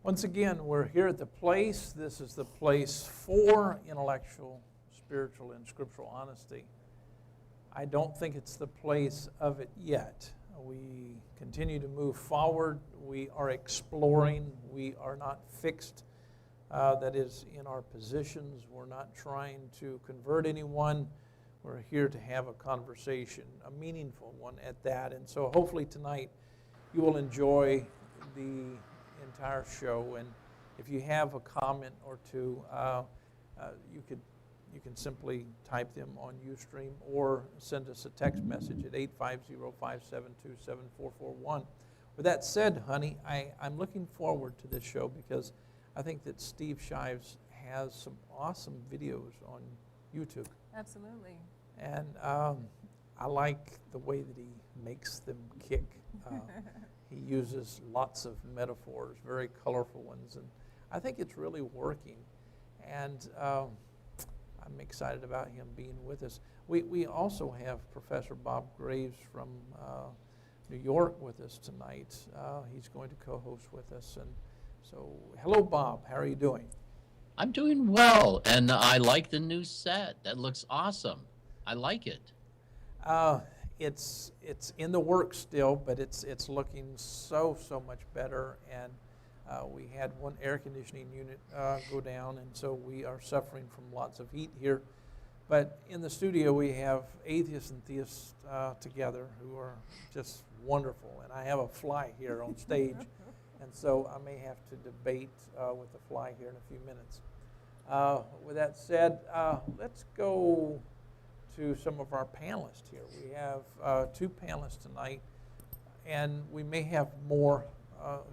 Once again, we're here at the place. This is the place for intellectual, spiritual, and scriptural honesty. I don't think it's the place of it yet. We continue to move forward. We are exploring. We are not fixed, that is, in our positions. We're not trying to convert anyone. We're here to have a conversation, a meaningful one at that. And so hopefully tonight you will enjoy the entire show, and if you have a comment or two, you can simply type them on Ustream or send us a text message at 850-572-7441. With that said, honey, I'm looking forward to this show because I think that Steve Shives has some awesome videos on YouTube. Absolutely. And I like the way that he makes them kick. He uses lots of metaphors, very colorful ones, and I think it's really working. And I'm excited about him being with us. We also have Professor Bob Graves from New York with us tonight. He's going to co-host with us. And so, hello, Bob. How are you doing? I'm doing well, and I like the new set. That looks awesome. I like it. It's in the works still, but it's looking so much better. And we had one air conditioning unit go down, and so we are suffering from lots of heat here. But in the studio we have atheists and theists together who are just wonderful. And I have a fly here on stage, and so I may have to debate with the fly here in a few minutes. With that said, let's go to some of our panelists here. We have two panelists tonight, and we may have more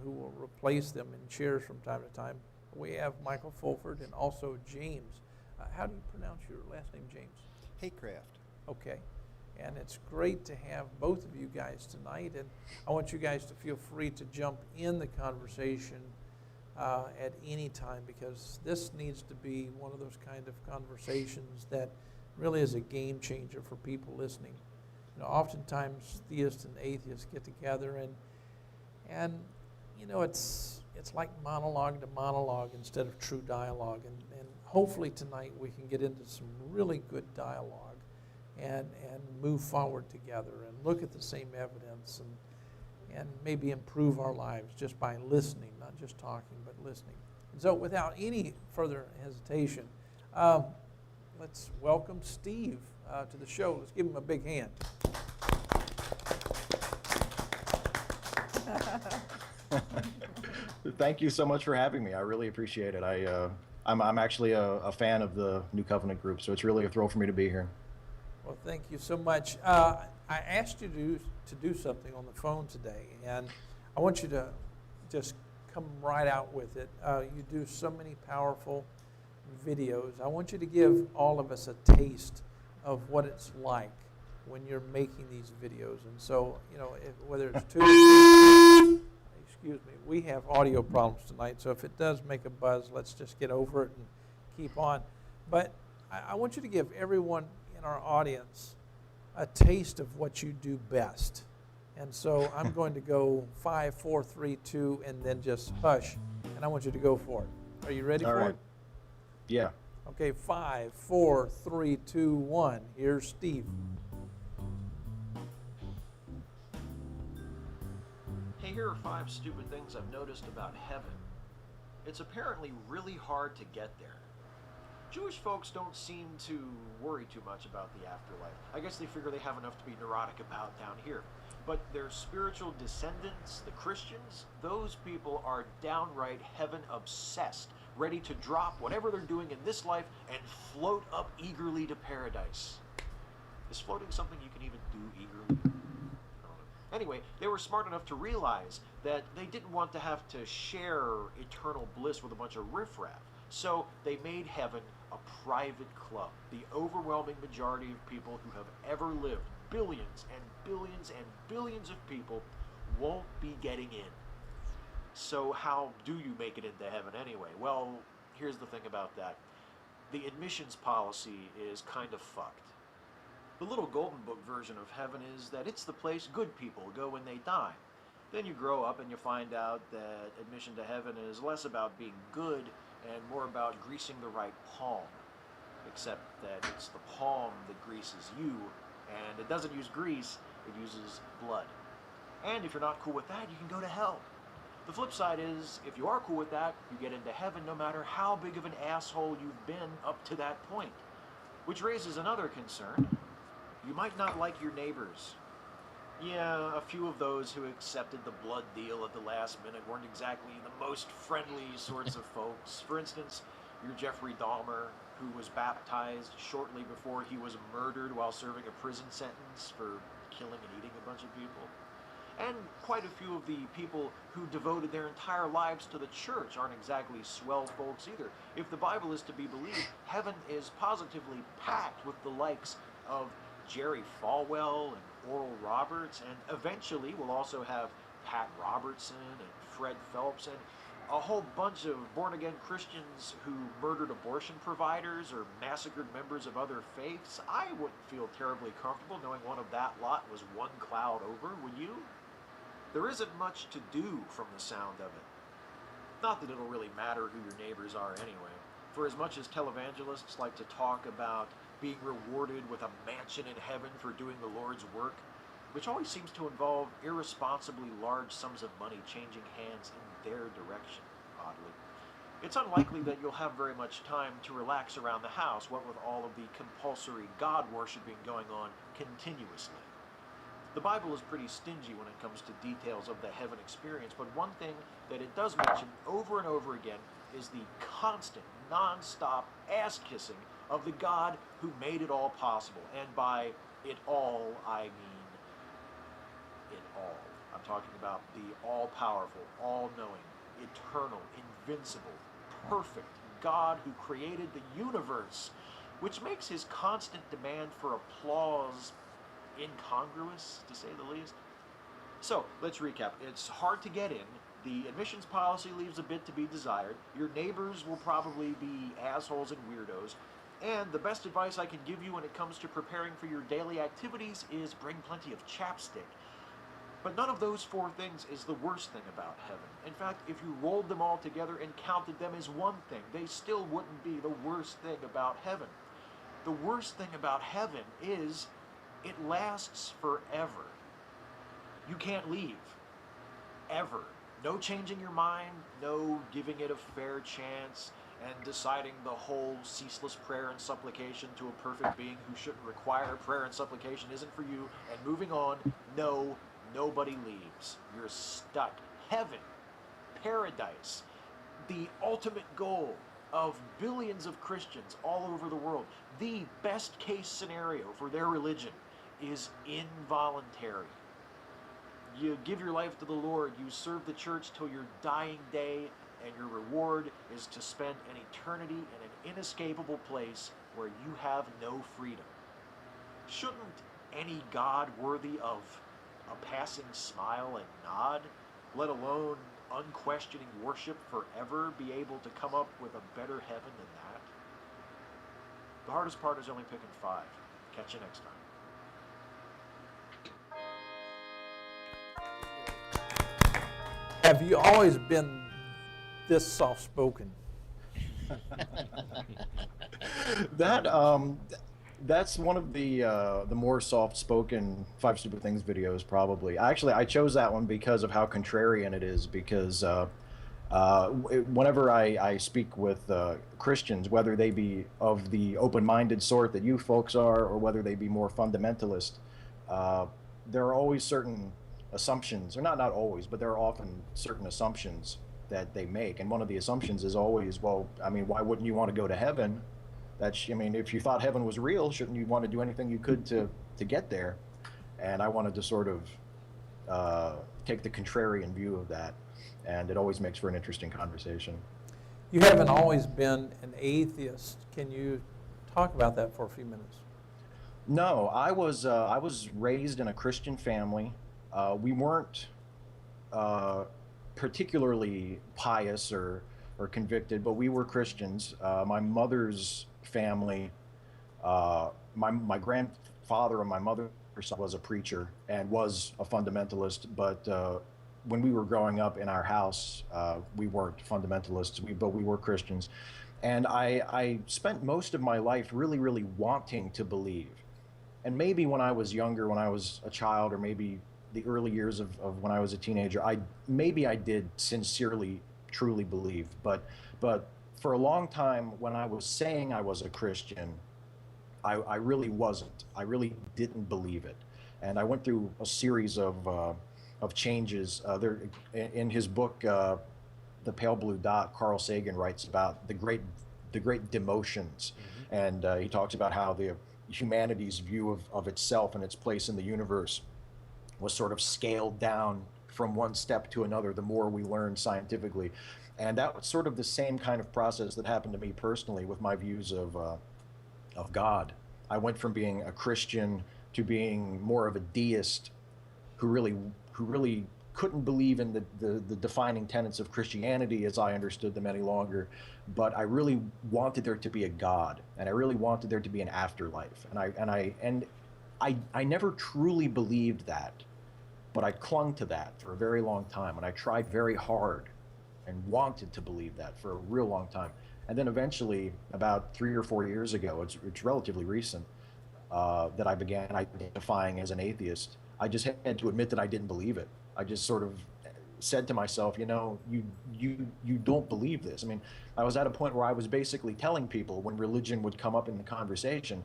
who will replace them in chairs from time to time. We have Michael Fulford and also James. How do you pronounce your last name, James? Haycraft. Okay. And it's great to have both of you guys tonight, and I want you guys to feel free to jump in the conversation at any time, because this needs to be one of those kind of conversations that really is a game changer for people listening. You know, oftentimes theists and atheists get together, and you know, it's like monologue to monologue instead of true dialogue. And hopefully tonight we can get into some really good dialogue and move forward together and look at the same evidence and maybe improve our lives just by listening, not just talking, but listening. And so without any further hesitation, let's welcome Steve to the show. Let's give him a big hand. Thank you so much for having me. I really appreciate it. I'm actually a fan of the New Covenant group, so it's really a thrill for me to be here. Well, thank you so much. I asked you to do something on the phone today, and I want you to just come right out with it. You do so many powerful videos. I want you to give all of us a taste of what it's like when you're making these videos. And so, you know, whether it's two, excuse me, we have audio problems tonight, so if it does make a buzz, let's just get over it and keep on. But I want you to give everyone in our audience a taste of what you do best. And so I'm going to go 5, 4, 3, 2, and then just hush, and I want you to go for it. Are you ready for it? Yeah. Okay, 5, 4, 3, 2, 1. Here's Steve. Hey, here are 5 stupid things I've noticed about heaven. It's apparently really hard to get there. Jewish folks don't seem to worry too much about the afterlife. I guess they figure they have enough to be neurotic about down here. But their spiritual descendants, the Christians, those people are downright heaven obsessed, ready to drop whatever they're doing in this life and float up eagerly to paradise. Is floating something you can even do eagerly? I don't know. Anyway, they were smart enough to realize that they didn't want to have to share eternal bliss with a bunch of riffraff. So they made heaven a private club. The overwhelming majority of people who have ever lived, billions and billions and billions of people, won't be getting in. So how do you make it into heaven anyway? Well, here's the thing about that. The admissions policy is kind of fucked. The little golden book version of heaven is that it's the place good people go when they die. Then you grow up and you find out that admission to heaven is less about being good and more about greasing the right palm. Except that it's the palm that greases you, and it doesn't use grease, it uses blood. And if you're not cool with that, you can go to hell. The flip side is, if you are cool with that, you get into heaven no matter how big of an asshole you've been up to that point. Which raises another concern. You might not like your neighbors. Yeah, a few of those who accepted the blood deal at the last minute weren't exactly the most friendly sorts of folks. For instance, your Jeffrey Dahmer, who was baptized shortly before he was murdered while serving a prison sentence for killing and eating a bunch of people. And quite a few of the people who devoted their entire lives to the church aren't exactly swell folks either. If the Bible is to be believed, heaven is positively packed with the likes of Jerry Falwell and Oral Roberts, and eventually we'll also have Pat Robertson and Fred Phelps and a whole bunch of born-again Christians who murdered abortion providers or massacred members of other faiths. I wouldn't feel terribly comfortable knowing one of that lot was one cloud over, would you? There isn't much to do from the sound of it. Not that it'll really matter who your neighbors are anyway. For as much as televangelists like to talk about being rewarded with a mansion in heaven for doing the Lord's work, which always seems to involve irresponsibly large sums of money changing hands in their direction, oddly. It's unlikely that you'll have very much time to relax around the house, what with all of the compulsory God-worshipping going on continuously. The Bible is pretty stingy when it comes to details of the heaven experience, but one thing that it does mention over and over again is the constant, non-stop ass-kissing of the God who made it all possible. And by it all, I mean it all. I'm talking about the all-powerful, all-knowing, eternal, invincible, perfect God who created the universe, which makes his constant demand for applause incongruous, to say the least. So, let's recap. It's hard to get in. The admissions policy leaves a bit to be desired. Your neighbors will probably be assholes and weirdos. And the best advice I can give you when it comes to preparing for your daily activities is bring plenty of chapstick. But none of those four things is the worst thing about heaven. In fact, if you rolled them all together and counted them as one thing, they still wouldn't be the worst thing about heaven. The worst thing about heaven is it lasts forever. You can't leave. Ever. No changing your mind, no giving it a fair chance, and deciding the whole ceaseless prayer and supplication to a perfect being who shouldn't require prayer and supplication isn't for you, and moving on. No, nobody leaves. You're stuck. Heaven, paradise, the ultimate goal of billions of Christians all over the world, the best case scenario for their religion is involuntary. You give your life to the Lord, you serve the church till your dying day, and your reward is to spend an eternity in an inescapable place where you have no freedom. Shouldn't any God worthy of a passing smile and nod, let alone unquestioning worship forever, be able to come up with a better heaven than that? The hardest part is only picking 5. Catch you next time. Have you always been this soft-spoken? That's one of the more soft-spoken 5 Stupid Things videos, probably. Actually, I chose that one because of how contrarian it is. Because whenever I speak with Christians, whether they be of the open-minded sort that you folks are, or whether they be more fundamentalist, there are always certain assumptions, or not always, but there are often certain assumptions that they make. And one of the assumptions is always, well, I mean, why wouldn't you want to go to heaven? I mean, if you thought heaven was real, shouldn't you want to do anything you could to get there? And I wanted to sort of take the contrarian view of that, and it always makes for an interesting conversation. You haven't always been an atheist. Can you talk about that for a few minutes? No, I was raised in a Christian family. We weren't particularly pious or convicted, but we were Christians. My mother's family, my grandfather on my mother's side was a preacher and was a fundamentalist, but when we were growing up in our house, we weren't fundamentalists, but we were Christians. And I spent most of my life really, really wanting to believe. And maybe when I was younger, when I was a child, or maybe the early years of when I was a teenager, maybe I did sincerely, truly believe. But for a long time, when I was saying I was a Christian, I really wasn't. I really didn't believe it. And I went through a series of changes. There, in his book, The Pale Blue Dot, Carl Sagan writes about the great demotions, and he talks about how the humanity's view of itself and its place in the universe was sort of scaled down from one step to another the more we learned scientifically. And that was sort of the same kind of process that happened to me personally with my views of God. I went from being a Christian to being more of a deist who really couldn't believe in the defining tenets of Christianity as I understood them any longer. But I really wanted there to be a God, and I really wanted there to be an afterlife. And I never truly believed that, but I clung to that for a very long time, and I tried very hard and wanted to believe that for a real long time. And then eventually, about 3 or 4 years ago, it's relatively recent, that I began identifying as an atheist. I just had to admit that I didn't believe it. I just sort of said to myself, you don't believe this. I mean, I was at a point where I was basically telling people, when religion would come up in the conversation,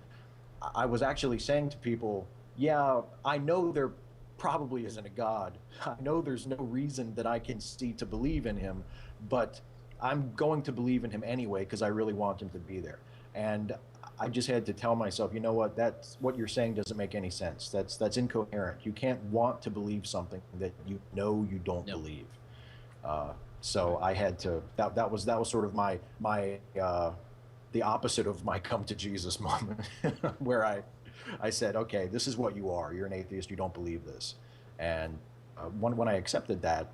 I was actually saying to people, yeah, I know there probably isn't a God. I know there's no reason that I can see to believe in him, but I'm going to believe in him anyway because I really want him to be there. And I just had to tell myself, you know what, that's what you're saying doesn't make any sense. That's incoherent. You can't want to believe something that you know you don't believe. So I had to. That was sort of my the opposite of my come to Jesus moment, where I said, okay, this is what you are. You're an atheist. You don't believe this. And when I accepted that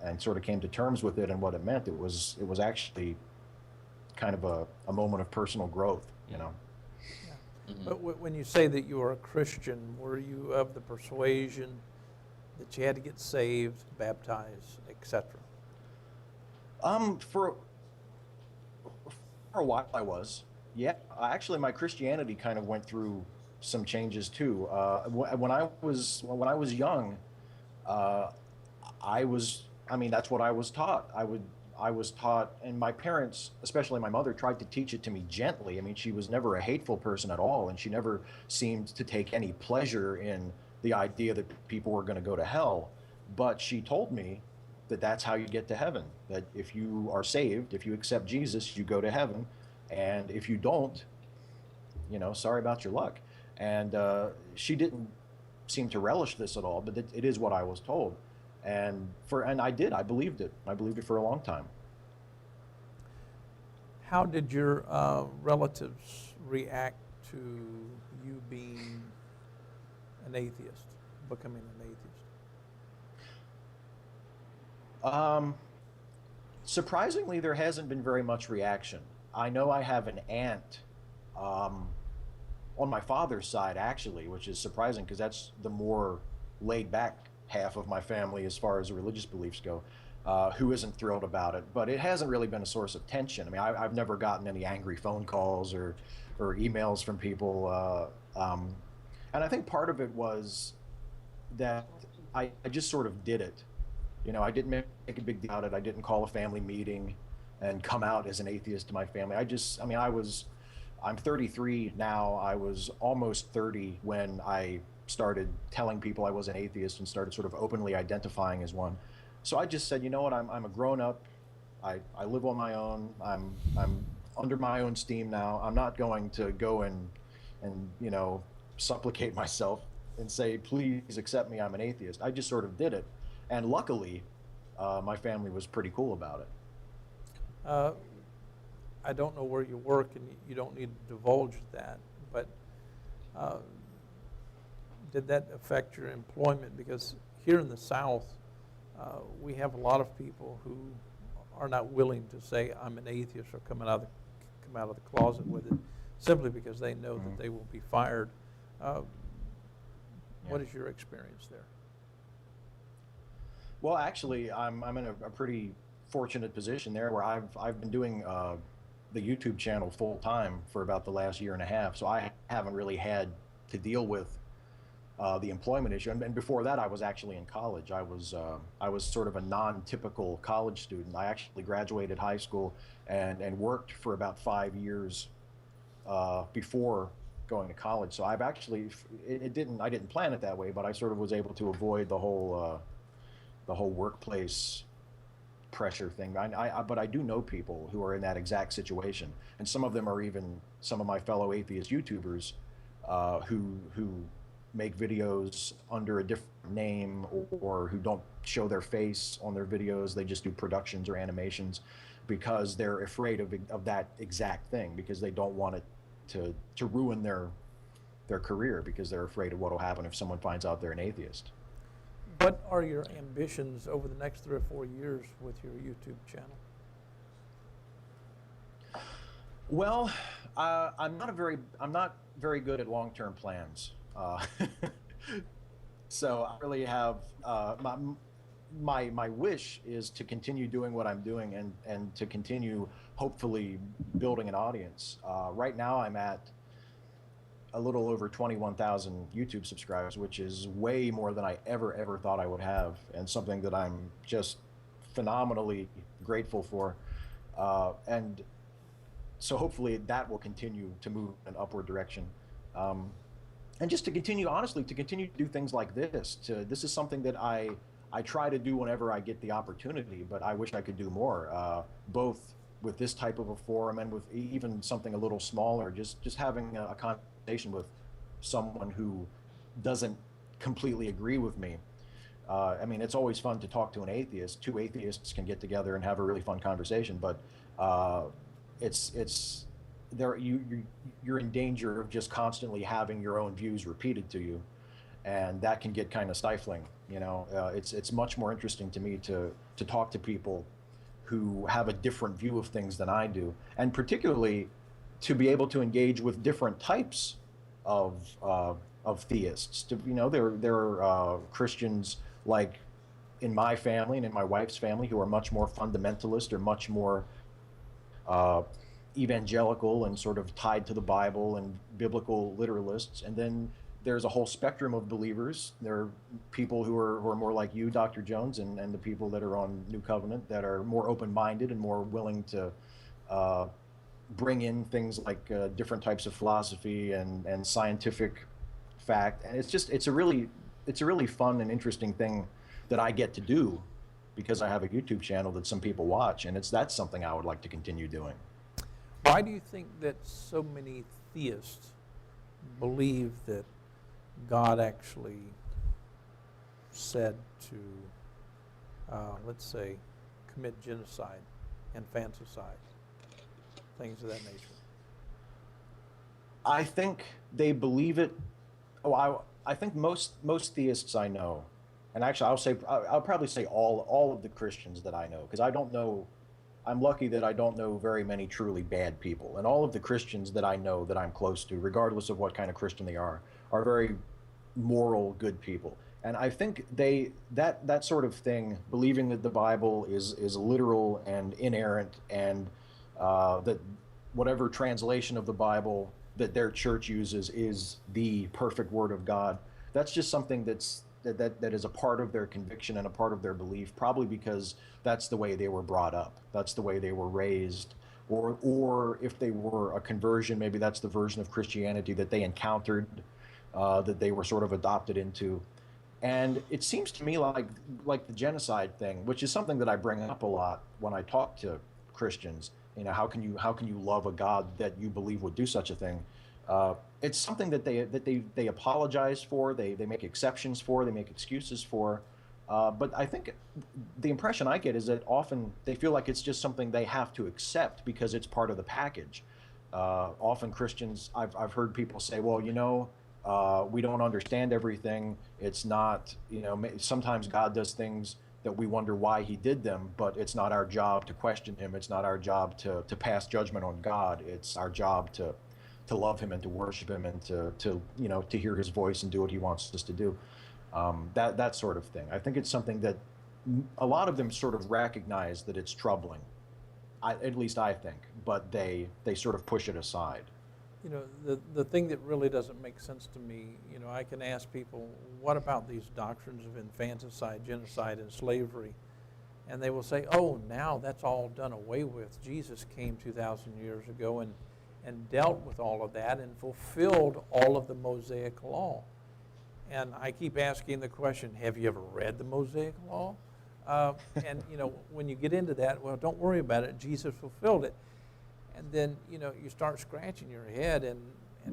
and sort of came to terms with it and what it meant, it was actually kind of a moment of personal growth, you know. But when you say that you are a Christian, were you of the persuasion that you had to get saved, baptized, etc.? For a while I was. Yeah, actually my Christianity kind of went through some changes too. When I was young, that's what I was taught. I was taught, and my parents, especially my mother, tried to teach it to me gently. I mean, she was never a hateful person at all, and she never seemed to take any pleasure in the idea that people were going to go to hell. But she told me that that's how you get to heaven, that if you are saved, if you accept Jesus, you go to heaven, and if you don't, sorry about your luck. And she didn't seem to relish this at all, but it is what I was told. And I believed it. I believed it for a long time. How did your relatives react to you being an atheist, becoming an atheist? Surprisingly, there hasn't been very much reaction. I know I have an aunt on my father's side, actually, which is surprising because that's the more laid back half of my family as far as religious beliefs go, who isn't thrilled about it. But it hasn't really been a source of tension. I mean, I've never gotten any angry phone calls or emails from people. And I think part of it was that I just sort of did it. I didn't make a big deal out of it. I didn't call a family meeting and come out as an atheist to my family. I'm 33 now. I was almost 30 when I started telling people I was an atheist and started sort of openly identifying as one. So I just said, you know what, I'm a grown up. I live on my own. I'm under my own steam now. I'm not going to go and supplicate myself and say, please accept me, I'm an atheist. I just sort of did it. And luckily, my family was pretty cool about it. I don't know where you work, and you don't need to divulge that, but did that affect your employment? Because here in the South, we have a lot of people who are not willing to say, I'm an atheist, or come out of the closet with it, simply because they know that they will be fired. What is your experience there? Well, actually, I'm in a pretty fortunate position there where I've been doing the YouTube channel full time for about the last year and a half, so I haven't really had to deal with the employment issue. And before that, I was actually in college. I was sort of a non-typical college student. I actually graduated high school and worked for about 5 years before going to college. So I've actually I didn't plan it that way, but I sort of was able to avoid the whole workplace pressure thing. But I do know people who are in that exact situation, and some of them are even some of my fellow atheist YouTubers who make videos under a different name, or who don't show their face on their videos. They just do productions or animations because they're afraid of that exact thing, because they don't want it to ruin their career, because they're afraid of what will happen if someone finds out they're an atheist. What are your ambitions over the next 3 or 4 years with your YouTube channel? Well, I'm not very good at long-term plans. So I really have my wish is to continue doing what I'm doing, and to continue hopefully building an audience. Right now I'm at a little over 21,000 YouTube subscribers, which is way more than I ever thought I would have, and something that I'm just phenomenally grateful for. And so hopefully that will continue to move in an upward direction. And just to continue, honestly, to continue to do things like this. This is something that I try to do whenever I get the opportunity, but I wish I could do more, both with this type of a forum and with even something a little smaller, just having a conversation with someone who doesn't completely agree with me. I mean, it's always fun to talk to an atheist. Two atheists can get together and have a really fun conversation, but you're in danger of just constantly having your own views repeated to you, and that can get kind of stifling. You know, it's much more interesting to me to talk to people who have a different view of things than I do, and particularly to be able to engage with different types of theists. There are Christians like in my family and in my wife's family who are much more fundamentalist, or much more evangelical and sort of tied to the Bible and biblical literalists. And then there's a whole spectrum of believers. There are people who are more like you, Dr. Jones, and the people that are on New Covenant that are more open-minded and more willing to bring in things like different types of philosophy and scientific fact. And it's a really fun and interesting thing that I get to do, because I have a YouTube channel that some people watch, and that's something I would like to continue doing. Why do you think that so many theists believe that God actually said to, let's say, commit genocide, infanticide, things of that nature? I think they believe it. I think most theists I know, and actually I'll probably say all of the Christians that I know, because I don't know. I'm lucky that I don't know very many truly bad people, and all of the Christians that I know that I'm close to, regardless of what kind of Christian they are very moral, good people. And I think that sort of thing, believing that the Bible is literal and inerrant, and that whatever translation of the Bible that their church uses is the perfect word of God, that's just something that is a part of their conviction and a part of their belief, probably because that's the way they were brought up. That's the way they were raised. Or if they were a conversion, maybe that's the version of Christianity that they encountered, that they were sort of adopted into. And it seems to me like the genocide thing, which is something that I bring up a lot when I talk to Christians. You know, how can you love a God that you believe would do such a thing? It's something that they apologize for, they make exceptions for, they make excuses for. But I think the impression I get is that often they feel like it's just something they have to accept because it's part of the package. Often Christians, I've heard people say, well, we don't understand everything. It's not, sometimes God does things that we wonder why he did them, but it's not our job to question him. It's not our job to pass judgment on God. It's our job to love him and to worship him and to hear his voice and do what he wants us to do. That sort of thing. I think it's something that a lot of them sort of recognize that it's troubling. At least I think, but they sort of push it aside. You know, the thing that really doesn't make sense to me, you know, I can ask people, what about these doctrines of infanticide, genocide, and slavery? And they will say, oh, now that's all done away with. Jesus came 2,000 years ago and dealt with all of that and fulfilled all of the Mosaic law. And I keep asking the question, have you ever read the Mosaic law? And, you know, when you get into that, well, don't worry about it. Jesus fulfilled it. And then, you know, you start scratching your head and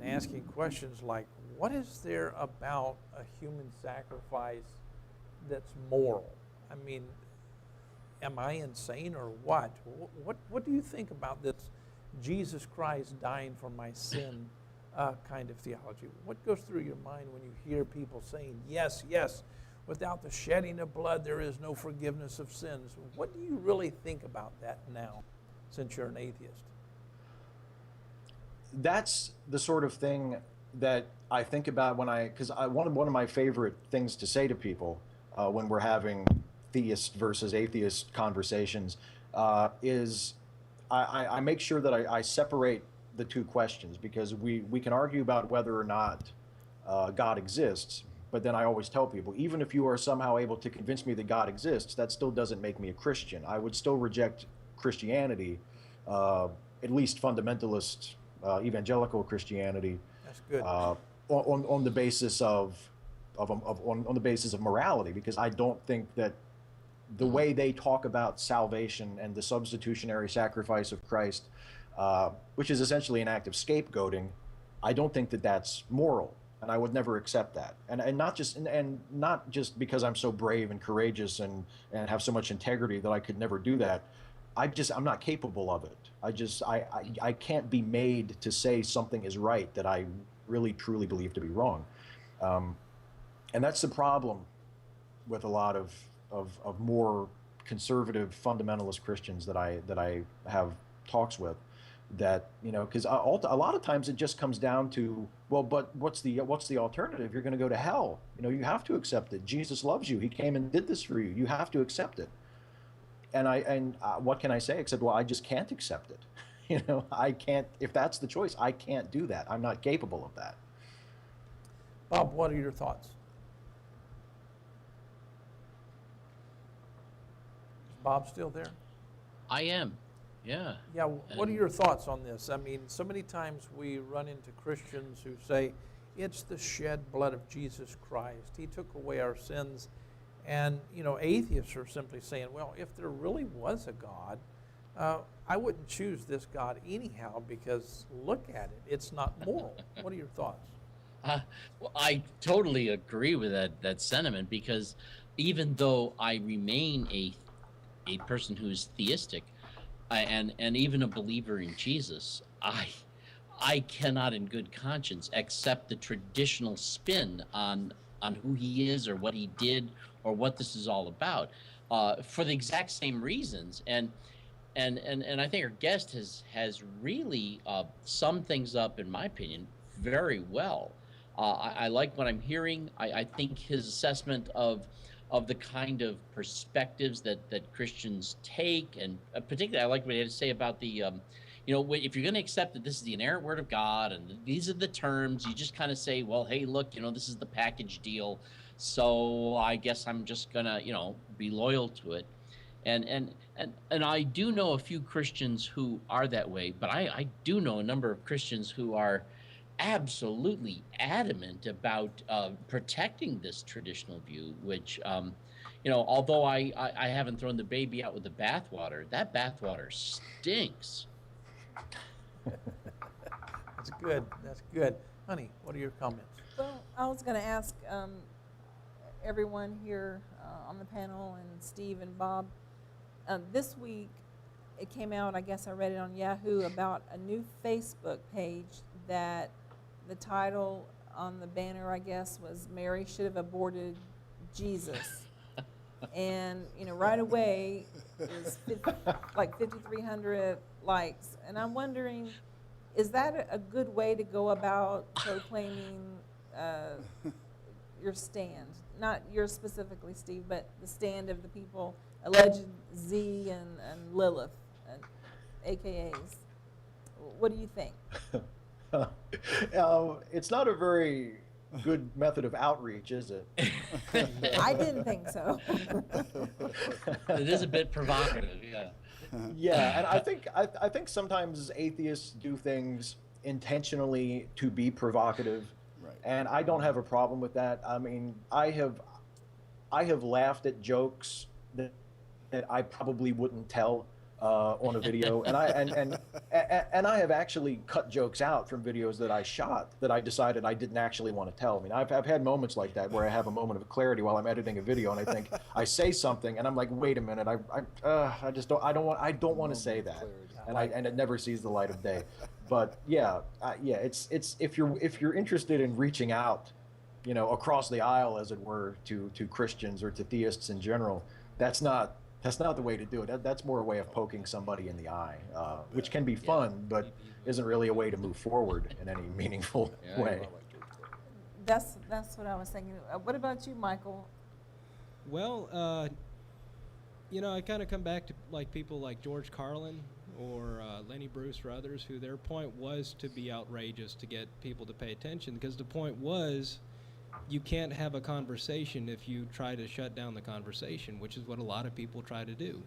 asking questions like, what is there about a human sacrifice that's moral? I mean, am I insane or what? What do you think about this Jesus Christ dying for my sin kind of theology? What goes through your mind when you hear people saying, yes, yes, without the shedding of blood, there is no forgiveness of sins? What do you really think about that now, since you're an atheist? That's the sort of thing that I think about because one of my favorite things to say to people when we're having theist versus atheist conversations is I make sure that I separate the two questions, because we can argue about whether or not God exists, but then I always tell people, even if you are somehow able to convince me that God exists, that still doesn't make me a Christian. I would still reject Christianity, at least fundamentalist evangelical Christianity. That's good. On the basis on the basis of morality, because I don't think that the way they talk about salvation and the substitutionary sacrifice of Christ, which is essentially an act of scapegoating, I don't think that that's moral, and I would never accept that. And not just because I'm so brave and courageous and have so much integrity that I could never do that. I'm not capable of it. I can't be made to say something is right that I really truly believe to be wrong. And that's the problem with a lot of more conservative fundamentalist Christians that I have talks with, that, you know, because a lot of times it just comes down to, well, but what's the alternative? You're going to go to hell. You know, you have to accept it. Jesus loves you. He came and did this for you. You have to accept it. And what can I say except, well, I just can't accept it. You know, I can't. If that's the choice, I can't do that. I'm not capable of that. Bob, what are your thoughts? Is Bob still there? I am, yeah. Yeah, what are your thoughts on this? I mean, so many times we run into Christians who say, it's the shed blood of Jesus Christ. He took away our sins. And, you know, atheists are simply saying, well, if there really was a God, I wouldn't choose this God anyhow, because look at it. It's not moral. What are your thoughts? Well, I totally agree with that sentiment, because even though I remain a person who is theistic and even a believer in Jesus, I cannot in good conscience accept the traditional spin on who he is or what he did or what this is all about, for the exact same reasons. And I think our guest has really summed things up, in my opinion, very well. I like what I'm hearing. I think his assessment of the kind of perspectives that Christians take, and particularly I like what he had to say about the, you know, if you're going to accept that this is the inerrant word of God and these are the terms, you just kind of say, well, hey, look, you know, this is the package deal, so I guess I'm just gonna, you know, be loyal to it. And I do know a few Christians who are that way, but I do know a number of Christians who are absolutely adamant about protecting this traditional view, which, you know, although I haven't thrown the baby out with the bathwater, that bathwater stinks. That's good. That's good. Honey, what are your comments? Well, I was going to ask everyone here on the panel, and Steve and Bob, this week it came out, I guess I read it on Yahoo, about a new Facebook page that the title on the banner, I guess, was "Mary Should Have Aborted Jesus." And, you know, right away is like 5,300 likes. And I'm wondering, is that a good way to go about proclaiming your stand? not yours specifically, Steve, but the stand of the people, alleged Z and Lilith, and AKAs. What do you think? It's not a very good method of outreach, is it? I didn't think so. It is a bit provocative, yeah. Yeah, and I think sometimes atheists do things intentionally to be provocative, Right. and I don't have a problem with that. I mean, I have laughed at jokes that I probably wouldn't tell on a video, and I have actually cut jokes out from videos that I shot that I decided I didn't actually want to tell. I mean, I've had moments like that where I have a moment of clarity while I'm editing a video, and I think I say something, and I'm like, wait a minute, I just don't want to say that, and it never sees the light of day. But yeah, it's if you're interested in reaching out, you know, across the aisle, as it were, to Christians or to theists in general, that's not the way to do it. That's more a way of poking somebody in the eye, which can be fun, but isn't really a way to move forward in any meaningful way. That's what I was thinking. What about you, Michael? Well, you know, I kind of come back to like people like George Carlin or Lenny Bruce or others, who their point was to be outrageous to get people to pay attention, because the point was, you can't have a conversation if you try to shut down the conversation, which is what a lot of people try to do.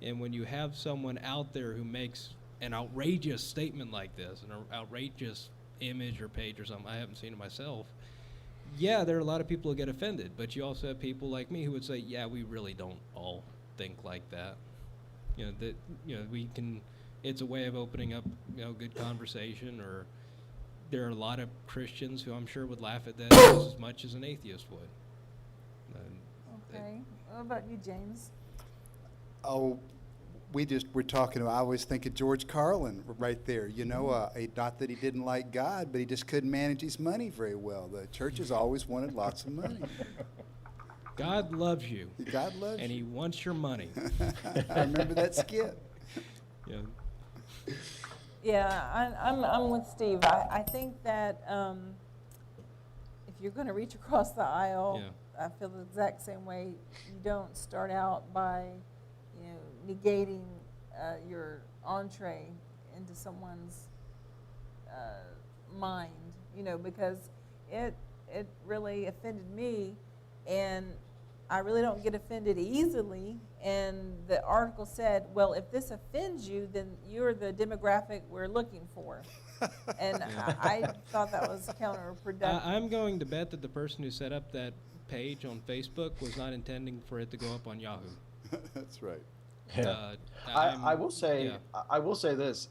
And when you have someone out there who makes an outrageous statement like this, an outrageous image or page or something, I haven't seen it myself, yeah, there are a lot of people who get offended, but you also have people like me who would say, yeah, we really don't all think like that. You know, that, you know, we can, it's a way of opening up, you know, good conversation. Or there are a lot of Christians who I'm sure would laugh at that just as much as an atheist would. Okay. What about you, James? Oh, we're talking about, I always think of George Carlin right there. You know, not that he didn't like God, but he just couldn't manage his money very well. The churches always wanted lots of money. God loves you. God loves and you. he wants your money. I remember that skit. Yeah. Yeah, I'm with Steve. I think that if you're going to reach across the aisle, I feel the exact same way. You don't start out by, you know, negating your entree into someone's mind, you know, because it really offended me, and I really don't get offended easily. And the article said, well, if this offends you, then you're the demographic we're looking for. And I thought that was counterproductive. I'm going to bet that the person who set up that page on Facebook was not intending for it to go up on Yahoo. That's right. I will say this.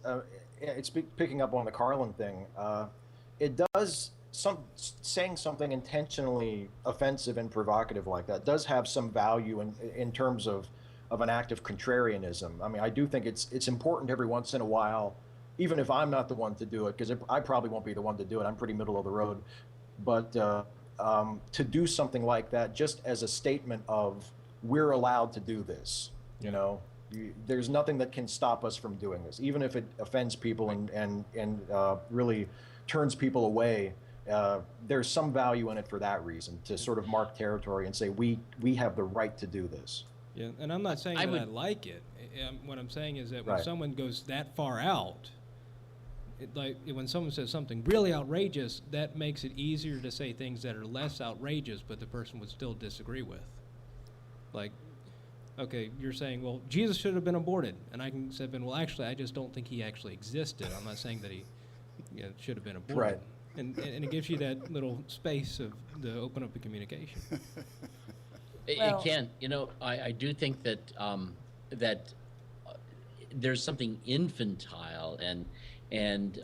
It's picking up on the Carlin thing. It does saying something intentionally offensive and provocative like that does have some value in terms of an act of contrarianism. I mean, I do think it's important every once in a while, even if I'm not the one to do it, because I probably won't be the one to do it. I'm pretty middle of the road. But to do something like that just as a statement of, we're allowed to do this, you know, there's nothing that can stop us from doing this, even if it offends people and really turns people away. There's some value in it for that reason, to sort of mark territory and say we have the right to do this. Yeah, and I'm not saying I like it. What I'm saying is that when someone goes that far out, like when someone says something really outrageous, that makes it easier to say things that are less outrageous, but the person would still disagree with. Like, okay, you're saying, well, Jesus should have been aborted, and I can say, well, actually, I just don't think he actually existed. I'm not saying that he should have been aborted. Right. And it gives you that little space to open up the communication. It can. You know, I do think that that there's something infantile and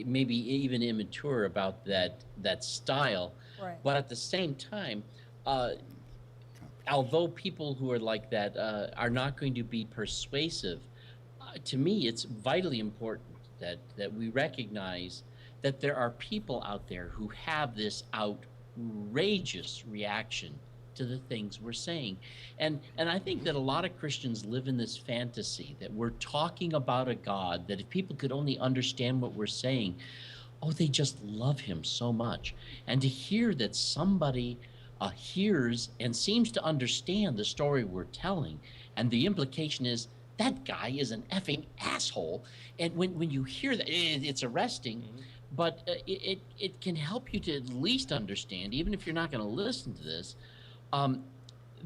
maybe even immature about that style. Right. But at the same time, although people who are like that are not going to be persuasive, to me, it's vitally important that we recognize that there are people out there who have this outrageous reaction to the things we're saying. And I think that a lot of Christians live in this fantasy that we're talking about a God that if people could only understand what we're saying, oh, they just love him so much. And to hear that somebody hears and seems to understand the story we're telling. And the implication is that guy is an effing asshole. And when you hear that, it's arresting, but it can help you to at least understand, even if you're not going to listen to this,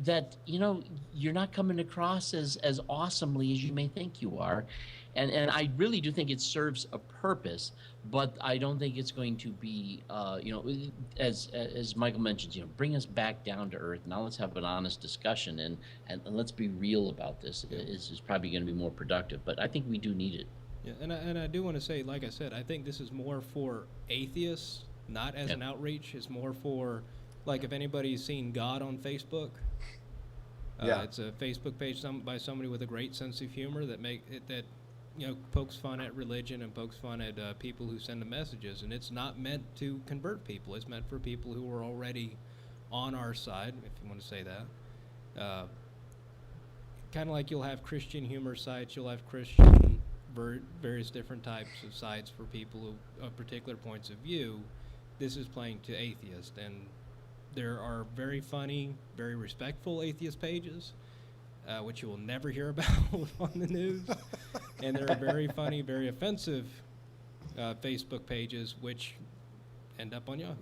that, you know, you're not coming across as awesomely as you may think you are. And I really do think it serves a purpose, but I don't think it's going to be, you know, as Michael mentions, you know, bring us back down to earth. Now let's have an honest discussion and let's be real about this. Is probably going to be more productive, but I think we do need it. Yeah, and I do want to say, like I said, I think this is more for atheists, not as an outreach. It's more for, like, if anybody's seen God on Facebook. It's a Facebook page by somebody with a great sense of humor that you know, pokes fun at religion and pokes fun at people who send the messages. And it's not meant to convert people. It's meant for people who are already on our side, if you want to say that. Kind of like you'll have Christian humor sites, you'll have Christian various different types of sites for people who of particular points of view. This is playing to atheists, and there are very funny, very respectful atheist pages, which you will never hear about on the news. And there are very funny, very offensive Facebook pages, which end up on Yahoo.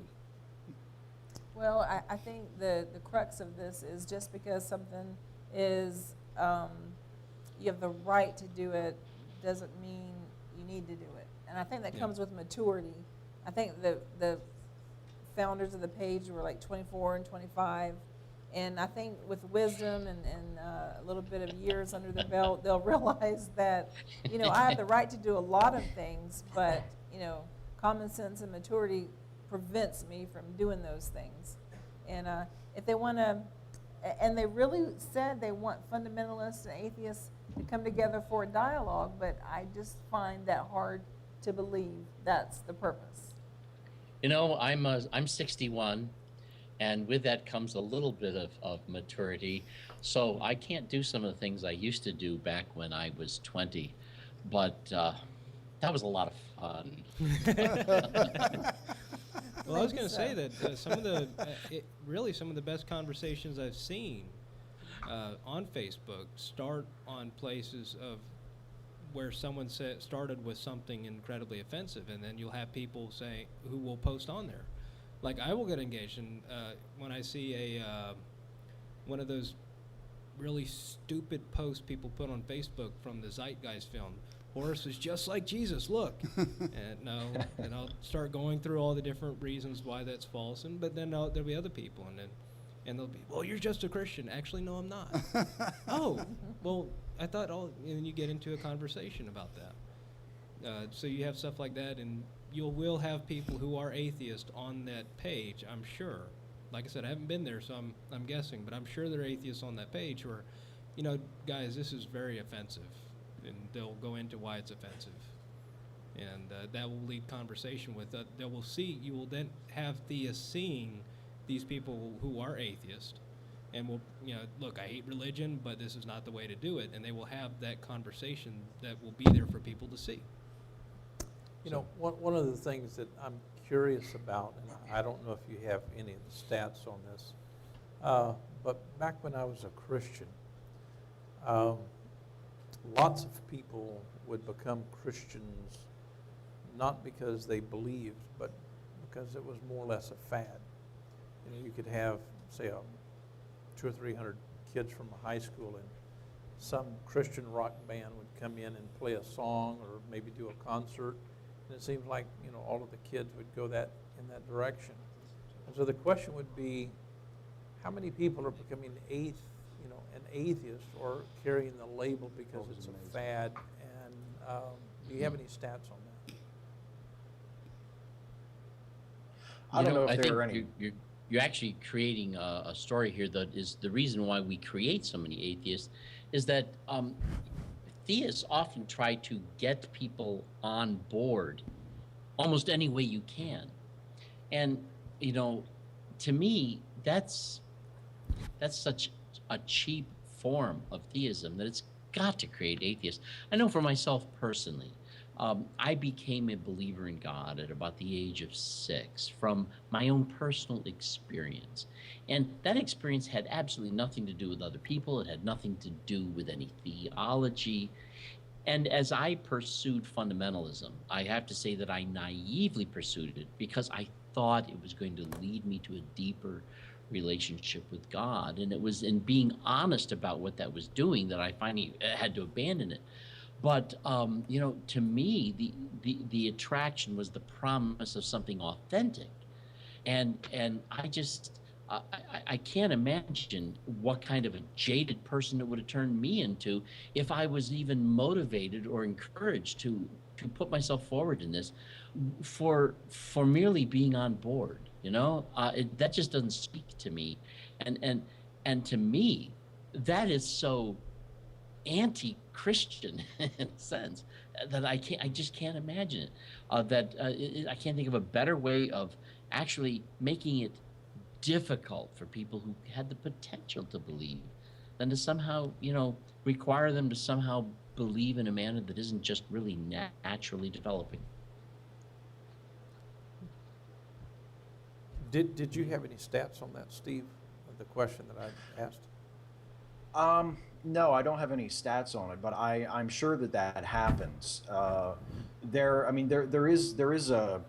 Well, I think the crux of this is just because something is, you have the right to do it, doesn't mean you need to do it. And I think that comes with maturity. I think the founders of the page were like 24 and 25. And I think with wisdom and a little bit of years under their belt, they'll realize that, you know, I have the right to do a lot of things, but, you know, common sense and maturity prevents me from doing those things. And if they want to, and they really said they want fundamentalists and atheists to come together for a dialogue, but I just find that hard to believe that's the purpose. You know, I'm 61. And with that comes a little bit of maturity. So I can't do some of the things I used to do back when I was 20. But that was a lot of fun. Well, I was going to say that some of the, really some of the best conversations I've seen on Facebook start on places of where someone started with something incredibly offensive, and then you'll have people say who will post on there. Like, I will get engaged, and when I see one of those really stupid posts people put on Facebook from the Zeitgeist film, Horus is just like Jesus, look. And I'll start going through all the different reasons why that's false, but then there'll be other people, and they'll be, well, you're just a Christian. Actually, no, I'm not. Oh, well, I thought and you get into a conversation about that. So you have stuff like that, and you will have people who are atheists on that page, I'm sure. Like I said, I haven't been there, so I'm guessing, but I'm sure there are atheists on that page who are, you know, guys, this is very offensive, and they'll go into why it's offensive, and that will lead conversation with that. You will then have theists seeing these people who are atheists, and will, you know, look, I hate religion, but this is not the way to do it, and they will have that conversation that will be there for people to see. You know, one of the things that I'm curious about, and I don't know if you have any of the stats on this, but back when I was a Christian, lots of people would become Christians not because they believed, but because it was more or less a fad. You know, you could have, say, 200 or 300 kids from a high school, and some Christian rock band would come in and play a song or maybe do a concert. And it seems like, you know, all of the kids would go in that direction. And so the question would be, how many people are becoming an atheist or carrying the label because it's a fad? And do you have any stats on that? I don't know if there are think any. You're actually creating a story here that is the reason why we create so many atheists, is that theists often try to get people on board almost any way you can. And, you know, to me, that's such a cheap form of theism that it's got to create atheists. I know for myself personally, I became a believer in God at about the age of 6 from my own personal experience. And that experience had absolutely nothing to do with other people. It had nothing to do with any theology. And as I pursued fundamentalism, I have to say that I naively pursued it because I thought it was going to lead me to a deeper relationship with God. And it was in being honest about what that was doing that I finally had to abandon it. But to me, the attraction was the promise of something authentic, and I just I can't imagine what kind of a jaded person it would have turned me into if I was even motivated or encouraged to put myself forward in this for merely being on board. That just doesn't speak to me, and to me, that is so anti-Christian in a sense that I just can't imagine it. I can't think of a better way of actually making it difficult for people who had the potential to believe than to somehow, require them to somehow believe in a manner that isn't just really naturally developing. Did you have any stats on that, Steve? The question that I asked. No, I don't have any stats on it, but I'm sure that happens. There is a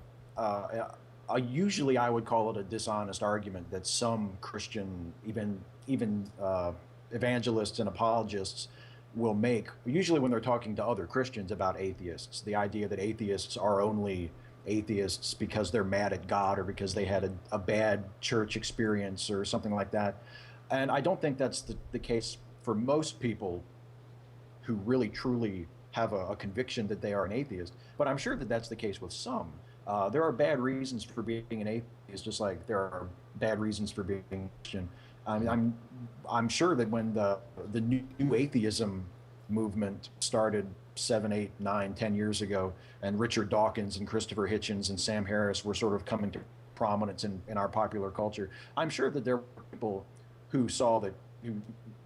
usually I would call it a dishonest argument that some Christian, even evangelists and apologists will make, usually when they're talking to other Christians about atheists, the idea that atheists are only atheists because they're mad at God or because they had a bad church experience or something like that. And I don't think that's the case for most people who really truly have a conviction that they are an atheist, but I'm sure that that's the case with some. There are bad reasons for being an atheist, just like there are bad reasons for being a Christian. I'm sure that when the new atheism movement started 7, 8, 9, 10 years ago, and Richard Dawkins and Christopher Hitchens and Sam Harris were sort of coming to prominence in our popular culture, I'm sure that there were people who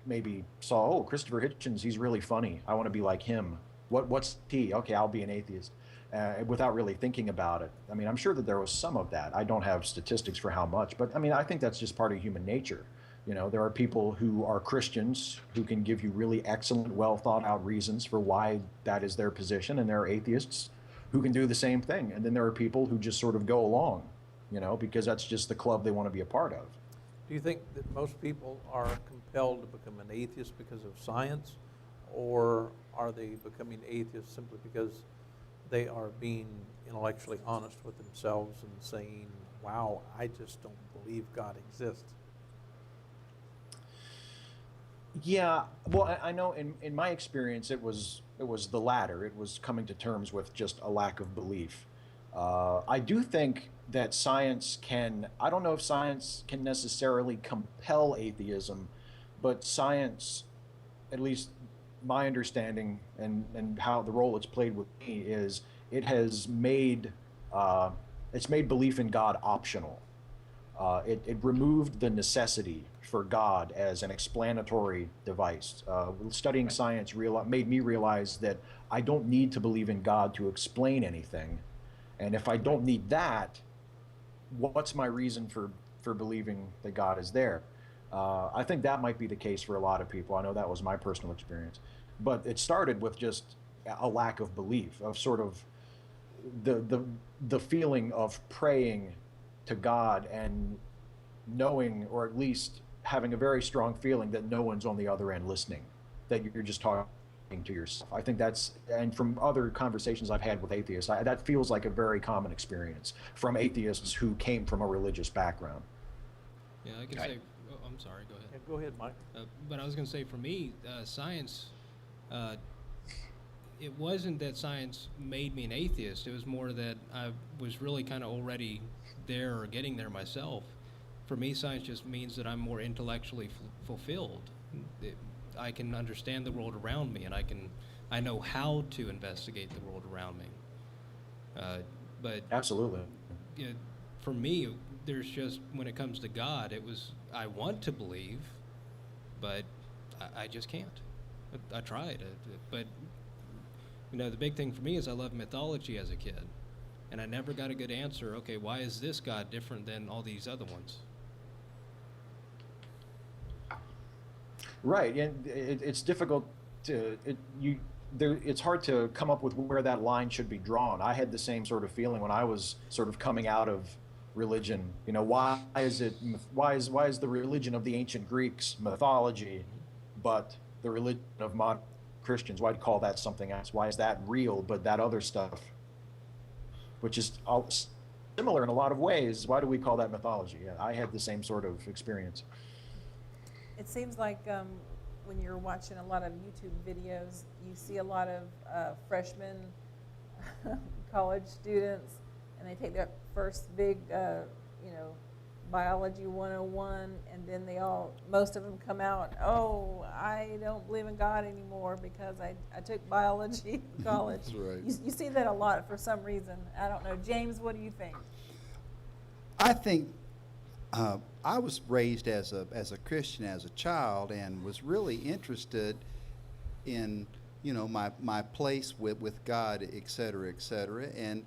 maybe saw, oh, Christopher Hitchens, he's really funny. I want to be like him. What's he? Okay, I'll be an atheist, without really thinking about it. I mean, I'm sure that there was some of that. I don't have statistics for how much, but I mean, I think that's just part of human nature. There are people who are Christians who can give you really excellent, well thought out reasons for why that is their position, and there are atheists who can do the same thing. And then there are people who just sort of go along, because that's just the club they want to be a part of. Do you think that most people are compelled to become an atheist because of science, or are they becoming atheists simply because they are being intellectually honest with themselves and saying, wow, I just don't believe God exists? Yeah, well, I know in my experience it was the latter. It was coming to terms with just a lack of belief. I do think that I don't know if science can necessarily compel atheism, but science, at least my understanding and how the role it's played with me is it's made belief in God optional. It removed the necessity for God as an explanatory device. Studying science made me realize that I don't need to believe in God to explain anything. And if I don't need that, what's my reason for believing that God is there? I think that might be the case for a lot of people. I know that was my personal experience. But it started with just a lack of belief, of sort of the feeling of praying to God and knowing, or at least having a very strong feeling that no one's on the other end listening, that you're just talking to yourself. I think and from other conversations I've had with atheists, that feels like a very common experience from atheists who came from a religious background. Yeah, I can say, I'm sorry, go ahead. Yeah, go ahead, Mike. But I was going to say, for me, science, it wasn't that science made me an atheist. It was more that I was really kind of already there or getting there myself. For me, science just means that I'm more intellectually fulfilled. I can understand the world around me, and I know how to investigate the world around me. But absolutely, for me, there's just, when it comes to God, I want to believe, but I just can't. I tried, but You know, the big thing for me is I loved mythology as a kid, and I never got a good answer. Okay, why is this God different than all these other ones? Right, and it's difficult to it's hard to come up with where that line should be drawn. I had the same sort of feeling when I was sort of coming out of religion. You know, why is the religion of the ancient Greeks mythology, but the religion of modern Christians, why'd call that something else? Why is that real, but that other stuff, which is all similar in a lot of ways, why do we call that mythology? Yeah, I had the same sort of experience. It seems like when you're watching a lot of YouTube videos, you see a lot of freshmen, college students, and they take their first big, biology 101, and then most of them come out, oh, I don't believe in God anymore because I took biology in college. That's right. You see that a lot for some reason. I don't know. James, what do you think? I think I was raised as a Christian as a child, and was really interested in my place with God, et cetera, et cetera. And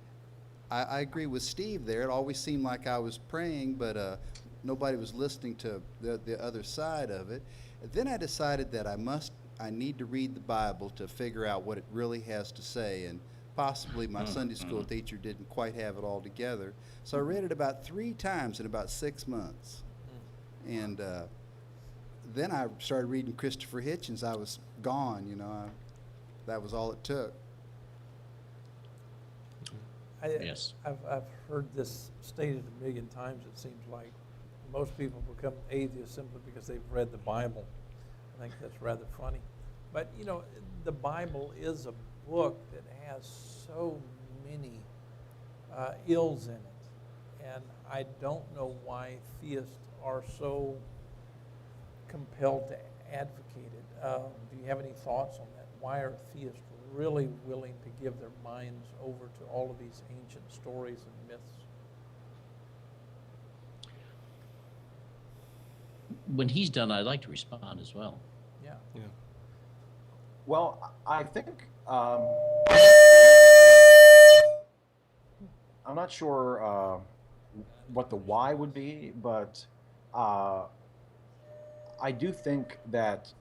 I agree with Steve there. It always seemed like I was praying, but nobody was listening to the other side of it. And then I decided that I need to read the Bible to figure out what it really has to say, and possibly my Sunday school teacher didn't quite have it all together. So I read it about 3 times in about 6 months. And then I started reading Christopher Hitchens. I was gone, that was all it took. Yes. I've heard this stated a million times, it seems like. Most people become atheists simply because they've read the Bible. I think that's rather funny. But, the Bible is a book that has so many ills in it. And I don't know why theists are so compelled to advocate it. Do you have any thoughts on that? Why are theists really willing to give their minds over to all of these ancient stories and myths? When he's done, I'd like to respond as well. Yeah. Yeah. Well, I think I'm not sure what the why would be, but I do think that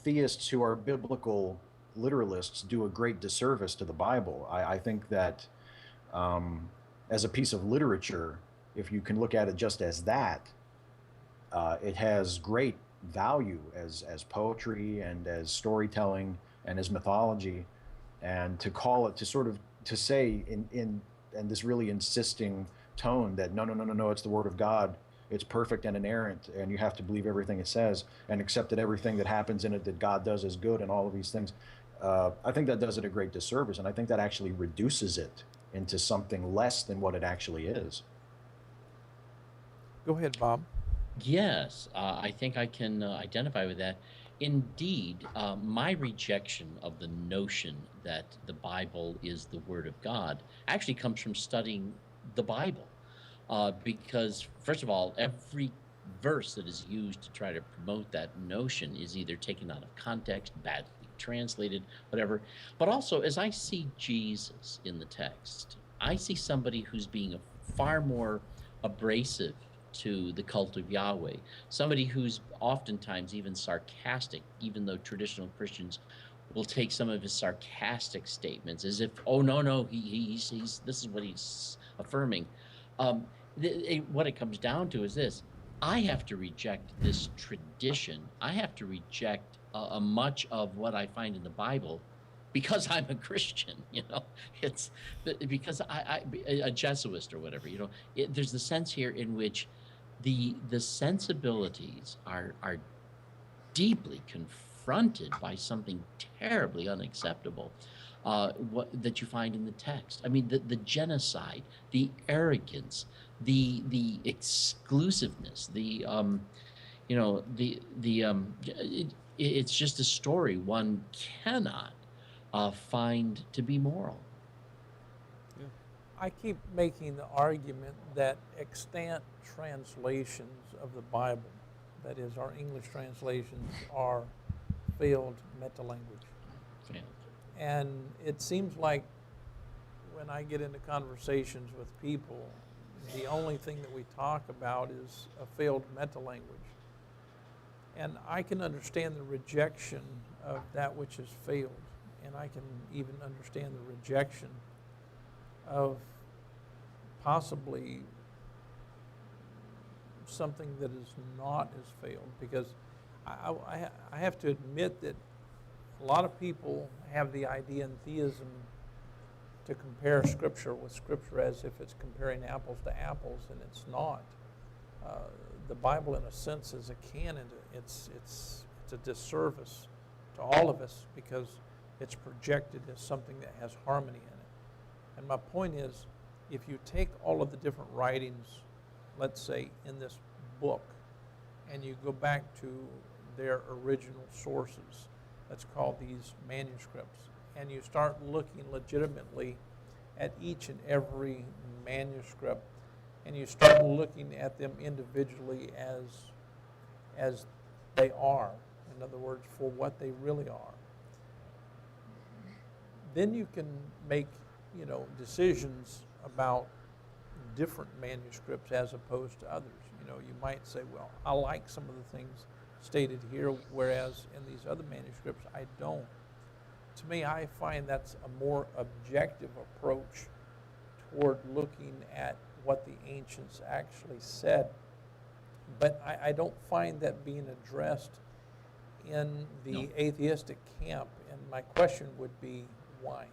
theists who are biblical literalists do a great disservice to the Bible. I think that as a piece of literature, if you can look at it just as that, it has great value as poetry and as storytelling and as mythology. And to call it, to say in this really insisting tone that no, it's the Word of God, it's perfect and inerrant, and you have to believe everything it says and accept that everything that happens in it that God does is good and all of these things. I think that does it a great disservice, and I think that actually reduces it into something less than what it actually is. Go ahead, Bob. Yes, I think I can identify with that. Indeed, my rejection of the notion that the Bible is the Word of God actually comes from studying the Bible. Because, first of all, every verse that is used to try to promote that notion is either taken out of context, badly translated, whatever. But also, as I see Jesus in the text, I see somebody who's being far more abrasive to the cult of Yahweh, somebody who's oftentimes even sarcastic, even though traditional Christians will take some of his sarcastic statements as if, oh, no, he's this is what he's affirming. What it comes down to is this: I have to reject this tradition. I have to reject much of what I find in the Bible because I'm a Christian. It's because I a Jesuit or whatever. There's the sense here in which the sensibilities are deeply confronted by something terribly unacceptable that you find in the text. I mean, the genocide, the arrogance, the exclusiveness, it's just a story one cannot find to be moral. I keep making the argument that extant translations of the Bible, that is, our English translations, are failed meta-language. Yeah. And it seems like when I get into conversations with people, the only thing that we talk about is a failed meta-language. And I can understand the rejection of that which has failed. And I can even understand the rejection of possibly something that is not as failed. Because I have to admit that a lot of people have the idea in theism to compare Scripture with Scripture as if it's comparing apples to apples, and it's not. The Bible, in a sense, is a canon. It's a disservice to all of us because it's projected as something that has harmony in it. And my point is, if you take all of the different writings, let's say in this book, and you go back to their original sources, let's call these manuscripts, and you start looking legitimately at each and every manuscript, and you start looking at them individually as they are, in other words, for what they really are, then you can make, decisions about different manuscripts as opposed to others. You might say, well, I like some of the things stated here, whereas in these other manuscripts, I don't. To me, I find that's a more objective approach toward looking at what the ancients actually said. But I don't find that being addressed in the atheistic camp, and my question would be, why?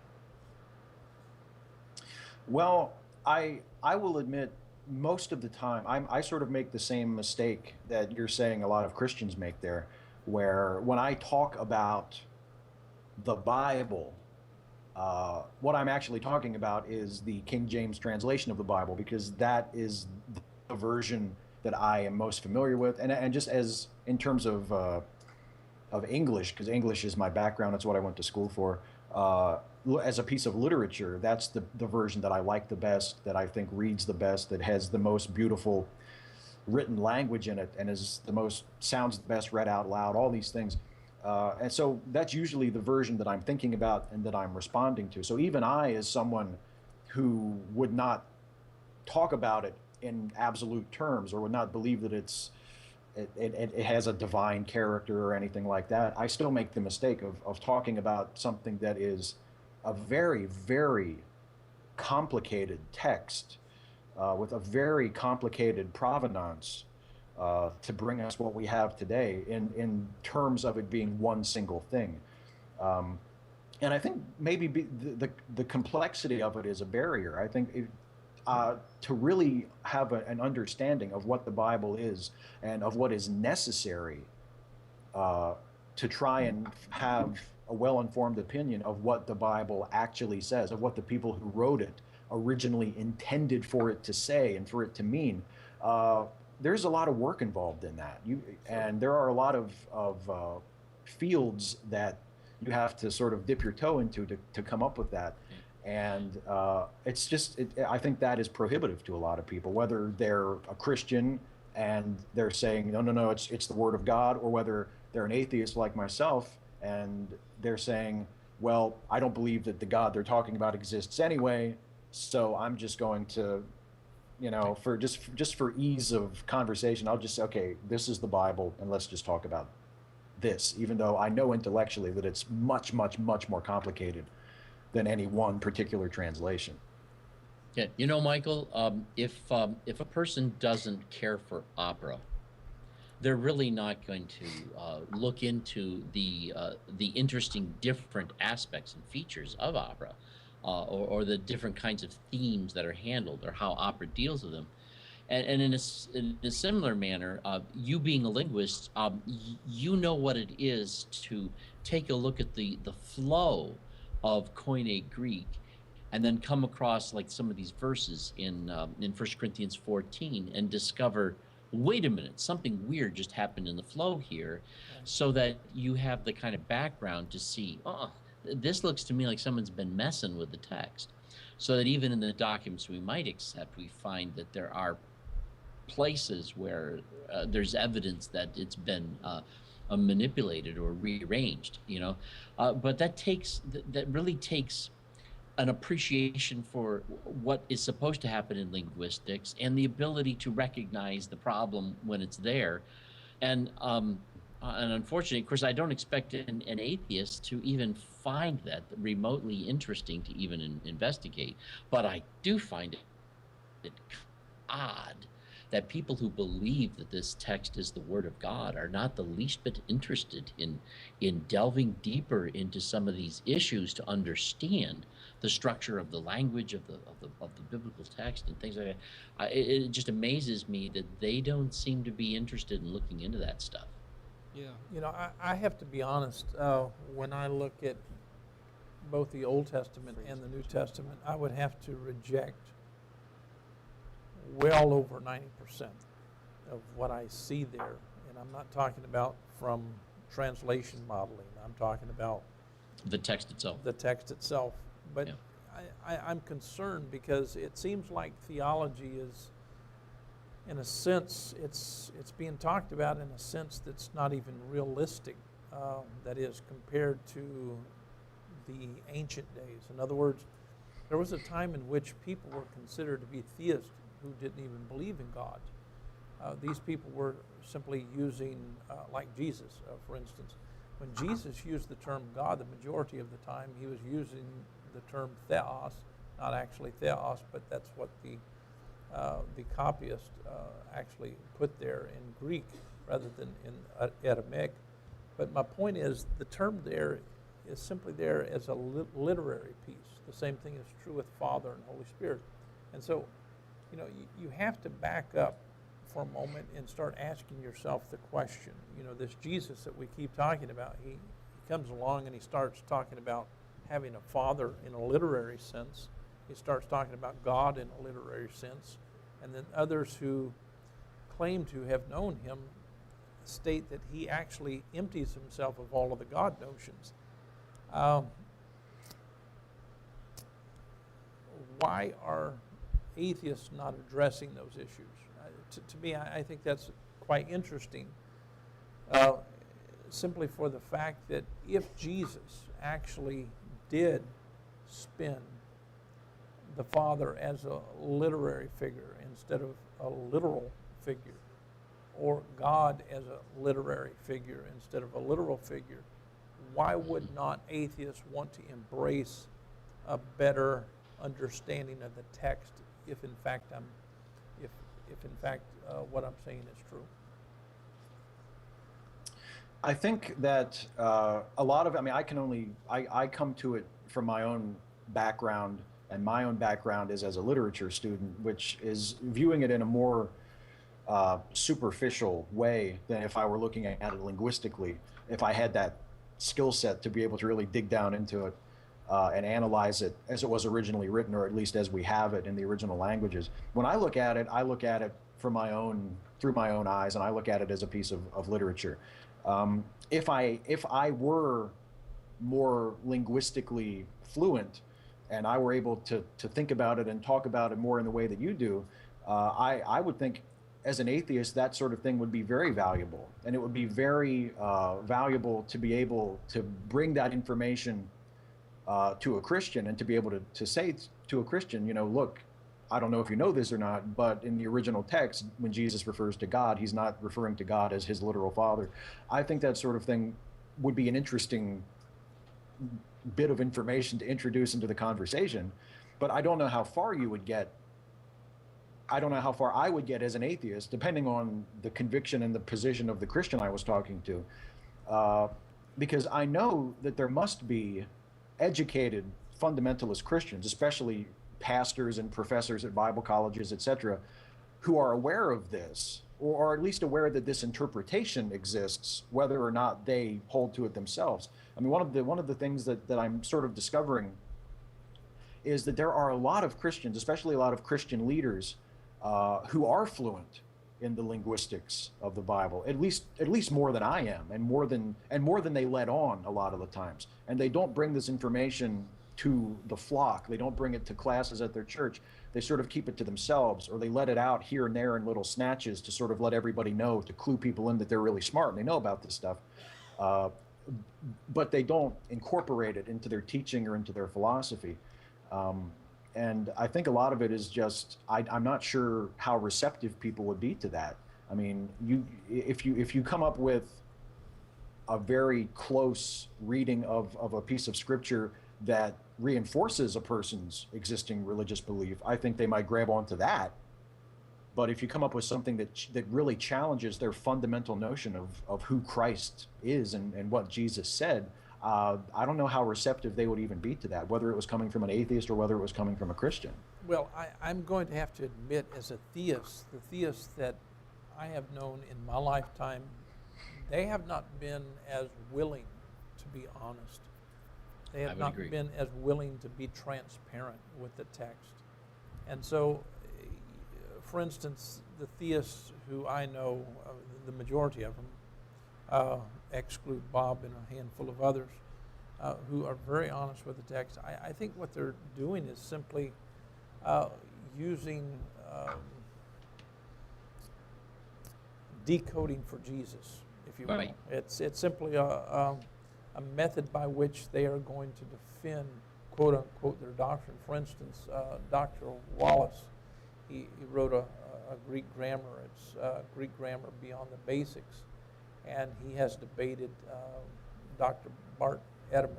Well, I will admit, most of the time, I sort of make the same mistake that you're saying a lot of Christians make there, where when I talk about the Bible, what I'm actually talking about is the King James translation of the Bible, because that is the version that I am most familiar with, and just as in terms of English, because English is my background, that's what I went to school for. As a piece of literature, that's the version that I like the best, that I think reads the best, that has the most beautiful written language in it, and sounds the best read out loud, all these things. And so that's usually the version that I'm thinking about and that I'm responding to. So even I, as someone who would not talk about it in absolute terms or would not believe that it has a divine character or anything like that, I still make the mistake of talking about something that is a very, very complicated text with a very complicated provenance to bring us what we have today in terms of it being one single thing. And I think maybe the complexity of it is a barrier. I think to really have an understanding of what the Bible is and of what is necessary to try and have a well-informed opinion of what the Bible actually says, of what the people who wrote it originally intended for it to say and for it to mean. There's a lot of work involved in that. And there are a lot of fields that you have to sort of dip your toe into to come up with that. And it's just, I think that is prohibitive to a lot of people, whether they're a Christian and they're saying, no, it's the Word of God, or whether they're an atheist like myself and they're saying, well, I don't believe that the God they're talking about exists anyway, so I'm just going to, for just for ease of conversation, I'll just say, okay, this is the Bible, and let's just talk about this, even though I know intellectually that it's much, much, much more complicated than any one particular translation. Yeah, Michael, if a person doesn't care for opera, they're really not going to look into the interesting different aspects and features of opera, or the different kinds of themes that are handled, or how opera deals with them. And in a similar manner, you being a linguist, you know what it is to take a look at the flow of Koine Greek, and then come across like some of these verses in 1 Corinthians 14 and discover, wait a minute, something weird just happened in the flow here, so that you have the kind of background to see, this looks to me like someone's been messing with the text. So that even in the documents we might accept, we find that there are places where there's evidence that it's been manipulated or rearranged, but that really takes an appreciation for what is supposed to happen in linguistics and the ability to recognize the problem when it's there. And unfortunately, of course, I don't expect an atheist to even find that remotely interesting to even investigate. But I do find it odd that people who believe that this text is the Word of God are not the least bit interested in delving deeper into some of these issues to understand the structure of the language of the biblical text and things like that. It just amazes me that they don't seem to be interested in looking into that stuff. Yeah. I have to be honest, when I look at both the Old Testament and the New Testament, I would have to reject well over 90% of what I see there. And I'm not talking about from translation modeling. I'm talking about The text itself. the text itself. But Yeah. I'm concerned because it seems like theology is, in a sense, it's being talked about in a sense that's not even realistic. That is, compared to the ancient days. In other words, there was a time in which people were considered to be theists who didn't even believe in God. These people were simply using, like Jesus, for instance. When Jesus used the term God, the majority of the time, he was using the term theos, not actually theos, but that's what the copyist actually put there in Greek rather than in Aramaic. But my point is, the term there is simply there as a literary piece. The same thing is true with Father and Holy Spirit. And so, you have to back up for a moment and start asking yourself the question. This Jesus that we keep talking about, he comes along and he starts talking about having a father in a literary sense. He starts talking about God in a literary sense. And then others who claim to have known him state that he actually empties himself of all of the God notions. Why are atheists not addressing those issues? To me, I think that's quite interesting, simply for the fact that if Jesus actually did spin the Father as a literary figure instead of a literal figure, or God as a literary figure instead of a literal figure, why would not atheists want to embrace a better understanding of the text if in fact what I'm saying is true? I think that a lot of, I come to it from my own background, and my own background is as a literature student, which is viewing it in a more superficial way than if I were looking at it linguistically, if I had that skill set to be able to really dig down into it and analyze it as it was originally written, or at least as we have it in the original languages. When I look at it through my own eyes, and I look at it as a piece of literature. If I were more linguistically fluent, and I were able to think about it and talk about it more in the way that you do, I would think, as an atheist, that sort of thing would be very valuable. And it would be very valuable to be able to bring that information to a Christian, and to be able to say to a Christian, look, I don't know if you know this or not, but in the original text, when Jesus refers to God, he's not referring to God as his literal father. I think that sort of thing would be an interesting bit of information to introduce into the conversation, but I don't know how far you would get. I don't know how far I would get as an atheist, depending on the conviction and the position of the Christian I was talking to, because I know that there must be educated fundamentalist Christians, especially pastors and professors at Bible colleges, etc., who are aware of this, or at least aware that this interpretation exists, whether or not they hold to it themselves. I mean, one of the things that I'm sort of discovering is that there are a lot of Christians, especially a lot of Christian leaders, who are fluent in the linguistics of the Bible, at least more than I am, and more than they let on a lot of the times. And they don't bring this information to the flock. They don't bring it to classes at their church. They sort of keep it to themselves, or they let it out here and there in little snatches to sort of let everybody know, to clue people in that they're really smart and they know about this stuff. But they don't incorporate it into their teaching or into their philosophy. And I think a lot of it is just, I'm not sure how receptive people would be to that. I mean, if you come up with a very close reading of a piece of scripture that reinforces a person's existing religious belief, I think they might grab onto that. But if you come up with something that really challenges their fundamental notion of who Christ is and what Jesus said, I don't know how receptive they would even be to that, whether it was coming from an atheist or whether it was coming from a Christian. Well, I'm going to have to admit, as a theist, the theists that I have known in my lifetime, they have not been as willing to be honest. They have not been as willing to be transparent with the text. And so, for instance, the theists who I know, the majority of them, exclude Bob and a handful of others, who are very honest with the text, I think what they're doing is simply using decoding for Jesus, if you will. Right. It's simply a method by which they are going to defend, quote unquote, their doctrine. For instance, Dr. Wallace, he wrote a Greek grammar. It's Greek grammar beyond the basics, and he has debated Dr. Bart Edelman.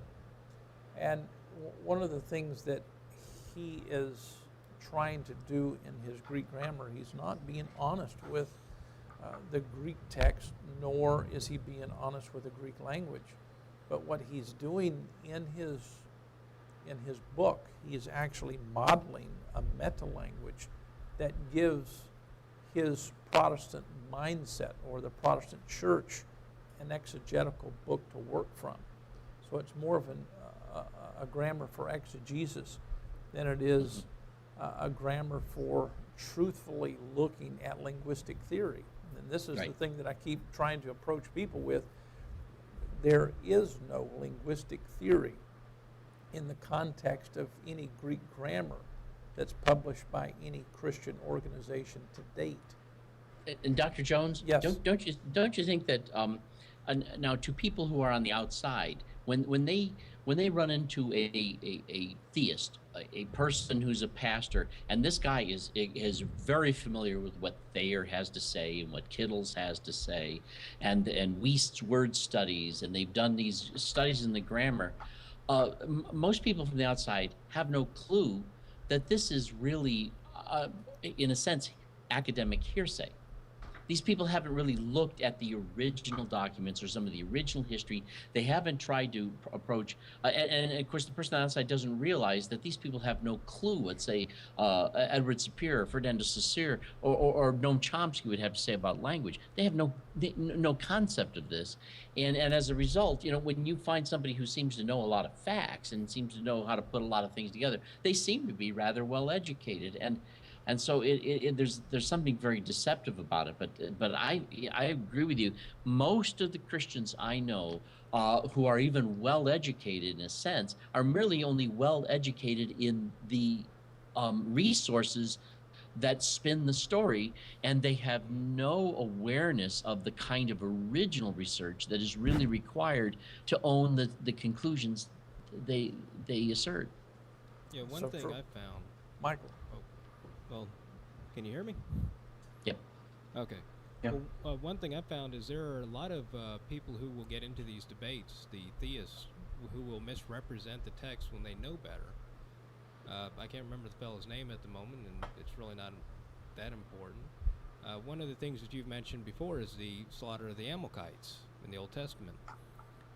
And one of the things that he is trying to do in his Greek grammar, he's not being honest with the Greek text, nor is he being honest with the Greek language. But what he's doing in his book, he is actually modeling a meta-language that gives his Protestant mindset, or the Protestant church, an exegetical book to work from. So it's more of a grammar for exegesis than it is a grammar for truthfully looking at linguistic theory. And this is the thing that I keep trying to approach people with. There is no linguistic theory in the context of any Greek grammar that's published by any Christian organization to date. And Dr. Jones, yes. don't you think that now, to people who are on the outside, when they run into a theist, a person who's a pastor, and this guy is very familiar with what Thayer has to say and what Kittles has to say, and Wuest's word studies, and they've done these studies in the grammar, most people from the outside have no clue that this is really, in a sense, academic hearsay. These people haven't really looked at the original documents or some of the original history. They haven't tried to approach, and of course the person on the outside doesn't realize that these people have no clue what, say, Edward Sapir, Ferdinand de Saussure, or Noam Chomsky would have to say about language. They have no concept of this. And as a result, when you find somebody who seems to know a lot of facts and seems to know how to put a lot of things together, they seem to be rather well educated. And so there's something very deceptive about it. But I agree with you. Most of the Christians I know who are even well educated in a sense are merely only well educated in the resources that spin the story, and they have no awareness of the kind of original research that is really required to own the conclusions they assert. Yeah, one So thing for- I found. Michael. Well, can you hear me? Yep. Okay. Yeah. Well, one thing I found is there are a lot of people who will get into these debates, the theists, who will misrepresent the text when they know better. I can't remember the fellow's name at the moment, and it's really not that important. One of the things that you've mentioned before is the slaughter of the Amalekites in the Old Testament.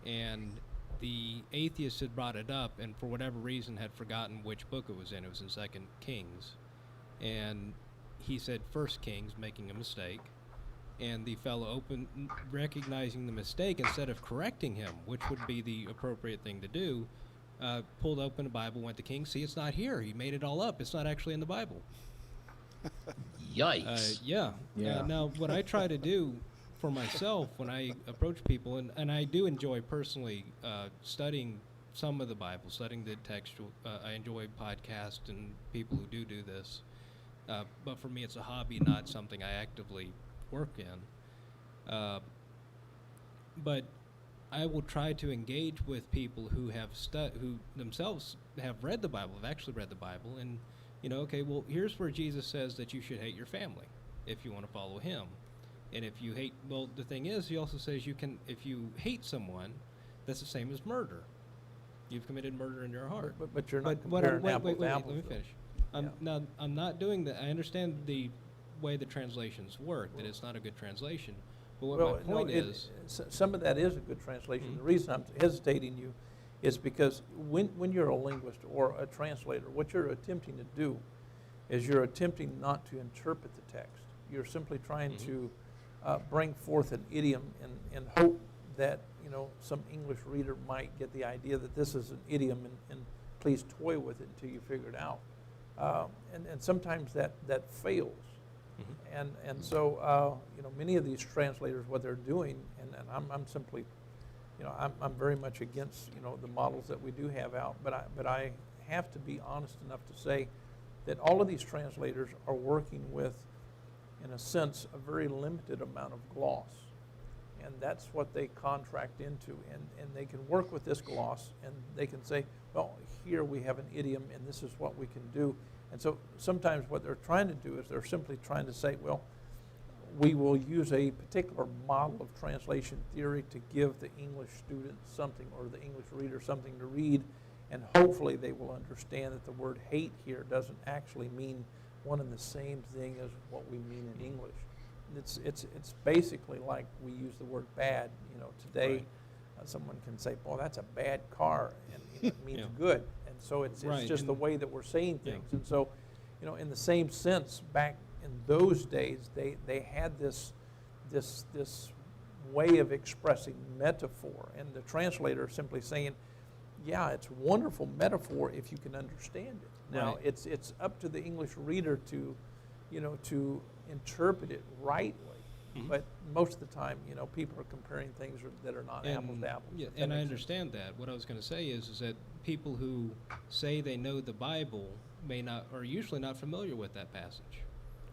And the atheists had brought it up, and for whatever reason had forgotten which book it was in. It was in 2 Kings. And he said 1 Kings, making a mistake. And the fellow recognizing the mistake, instead of correcting him, which would be the appropriate thing to do, pulled open the Bible, went to Kings. See, it's not here. He made it all up. It's not actually in the Bible. Yikes. Yeah. Now, what I try to do for myself when I approach people, and I do enjoy personally studying some of the Bible, studying the textual. I enjoy podcasts and people who do this. But for me, it's a hobby, not something I actively work in. But I will try to engage with people who have who themselves have read the Bible, have actually read the Bible, and okay, well, here's where Jesus says that you should hate your family if you want to follow him. And if you hate, well, the thing is, he also says if you hate someone, that's the same as murder. You've committed murder in your heart. But you're not Wait, comparing apples to apples. let me though. finish. Yeah. Now, I'm not doing that. I understand the way the translations work, that it's not a good translation. But what my point is... Some of that is a good translation. The reason I'm hesitating you is because when you're a linguist or a translator, what you're attempting to do is you're attempting not to interpret the text. You're simply trying to bring forth an idiom and hope that some English reader might get the idea that this is an idiom and please toy with it until you figure it out. And sometimes that fails. And so many of these translators, what they're doing, and I'm simply, I'm very much against the models that we do have out, but I have to be honest enough to say that all of these translators are working with, in a sense, a very limited amount of gloss. And that's what they contract into. And they can work with this gloss, and they can say, well, here we have an idiom, and this is what we can do. And so sometimes what they're trying to do is they're simply trying to say, well, we will use a particular model of translation theory to give the English student something, or the English reader something to read, and hopefully they will understand that the word hate here doesn't actually mean one and the same thing as what we mean in English. It's basically like we use the word bad. Today, Right. Someone can say, "Boy, that's a bad car," and it means good. And so it's Right, just the and- way that we're saying Yeah. things. And so, in the same sense, back in those days, they had this way of expressing metaphor, and the translator simply saying, "Yeah, it's wonderful metaphor if you can understand it." Now, Right. it's up to the English reader to interpret it rightly. But most of the time, people are comparing things that are not apples to apples. Yeah, if that and I makes sense. understand that. What I was going to say is that people who say they know the Bible are usually not familiar with that passage,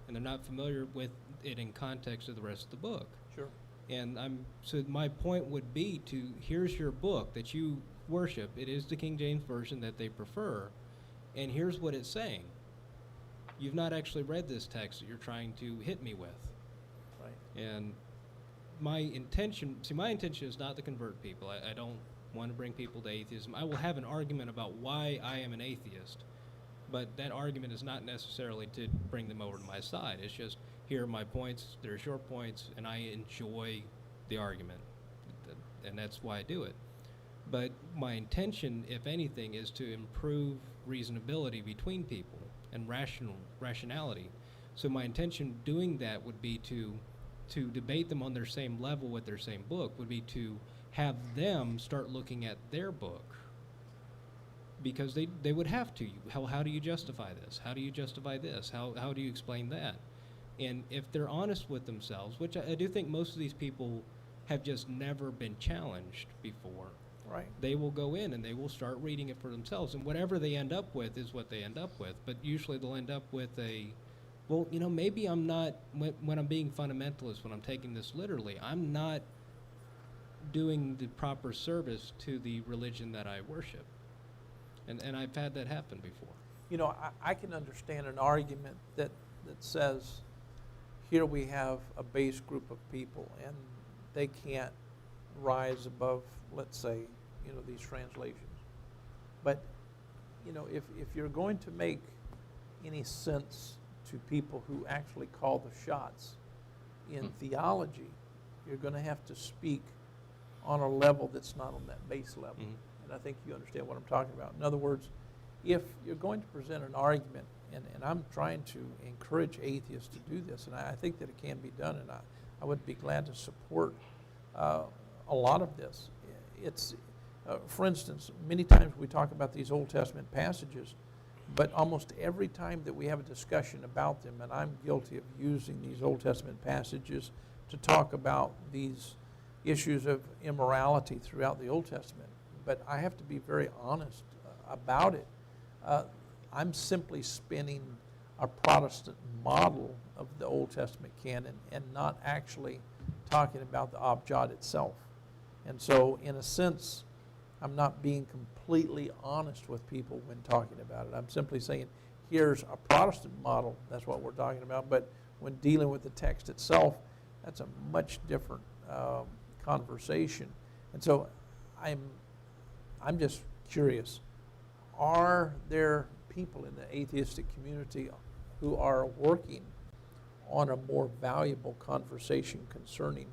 and they're not familiar with it in context of the rest of the book. Sure. And so my point would be here's your book that you worship. It is the King James Version that they prefer, and here's what it's saying. You've not actually read this text that you're trying to hit me with. Right. And my intention is not to convert people. I don't want to bring people to atheism. I will have an argument about why I am an atheist, but that argument is not necessarily to bring them over to my side. It's just, here are my points, there's your points, and I enjoy the argument. And that's why I do it. But my intention, if anything, is to improve reasonability between people and rationality. So my intention doing that would be to debate them on their same level with their same book, would be to have them start looking at their book. Because they would have to. How do you justify this? How do you justify this? How do you explain that? And if they're honest with themselves, which I do think most of these people have just never been challenged before, Right. they will go in and they will start reading it for themselves. And whatever they end up with is what they end up with. But usually they'll end up with well, maybe I'm not, when I'm being fundamentalist, when I'm taking this literally, I'm not doing the proper service to the religion that I worship. And I've had that happen before. I can understand an argument that says, here we have a base group of people, and they can't rise above, let's say, these translations. But, if you're going to make any sense to people who actually call the shots in theology, you're going to have to speak on a level that's not on that base level. And I think you understand what I'm talking about. In other words, if you're going to present an argument, and I'm trying to encourage atheists to do this, and I think that it can be done, and I would be glad to support a lot of this. It's, for instance, many times we talk about these Old Testament passages, but almost every time that we have a discussion about them, and I'm guilty of using these Old Testament passages to talk about these issues of immorality throughout the Old Testament, but I have to be very honest about it. I'm simply spinning a Protestant model of the Old Testament canon and not actually talking about the abjad itself. And so, in a sense, I'm not being completely honest with people when talking about it. I'm simply saying, here's a Protestant model, that's what we're talking about, but when dealing with the text itself, that's a much different conversation. And so I'm just curious, are there people in the atheistic community who are working on a more valuable conversation concerning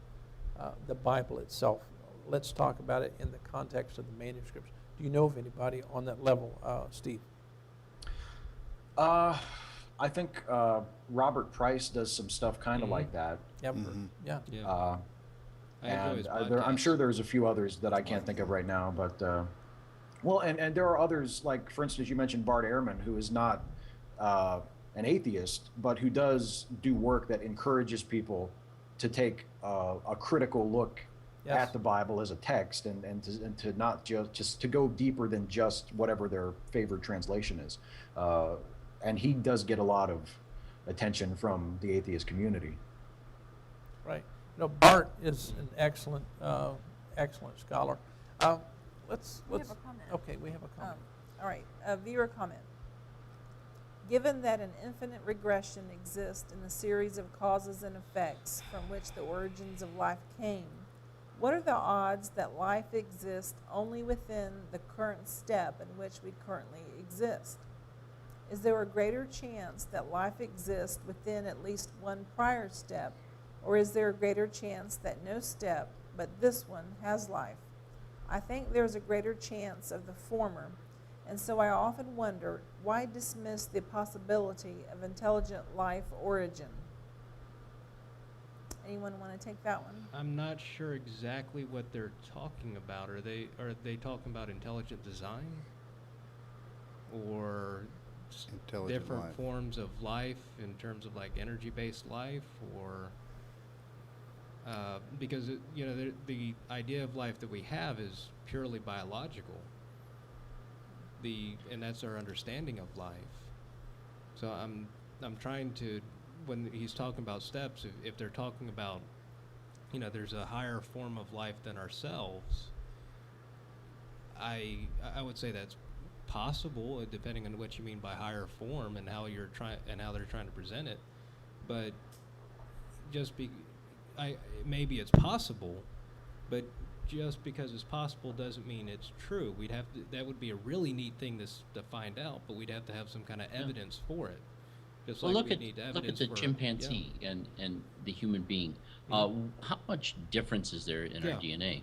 the Bible itself? Let's talk about it in the context of the manuscripts. Do you know of anybody on that level, Steve? I think Robert Price does some stuff kind of like that. Yep. Mhm. Yeah. Yeah. I enjoy his And I'm podcast. sure there's a few others that I can't think of right now, but well, and there are others, like for instance, you mentioned Bart Ehrman, who is not an atheist, but who does do work that encourages people to take a critical look Yes. at the Bible as a text, and to not just to go deeper than just whatever their favorite translation is. And he does get a lot of attention from the atheist community. Right. You know, Bart is an excellent scholar. Let's. We have a comment. Okay, we have a comment. All right, a viewer comment. Given that an infinite regression exists in the series of causes and effects from which the origins of life came, what are the odds that life exists only within the current step in which we currently exist? Is there a greater chance that life exists within at least one prior step, or is there a greater chance that no step but this one has life? I think there's a greater chance of the former, and so I often wonder, why dismiss the possibility of intelligent life origin? Anyone want to take that one? I'm not sure exactly what they're talking about. Are they talking about intelligent design, or Intelligent different life. forms of life in terms of like energy-based life, or because the idea of life that we have is purely biological. And that's our understanding of life. So I'm trying to, when he's talking about steps, if they're talking about, there's a higher form of life than ourselves, I would say that's possible, depending on what you mean by higher form and how they're trying to present it. But maybe it's possible, but just because it's possible doesn't mean it's true. That would be a really neat thing to find out, but we'd have to have some kind of evidence for it. Just Well, like look we need at evidence the for, chimpanzee and the human being. Mhm. How much difference is there in Yeah. our DNA?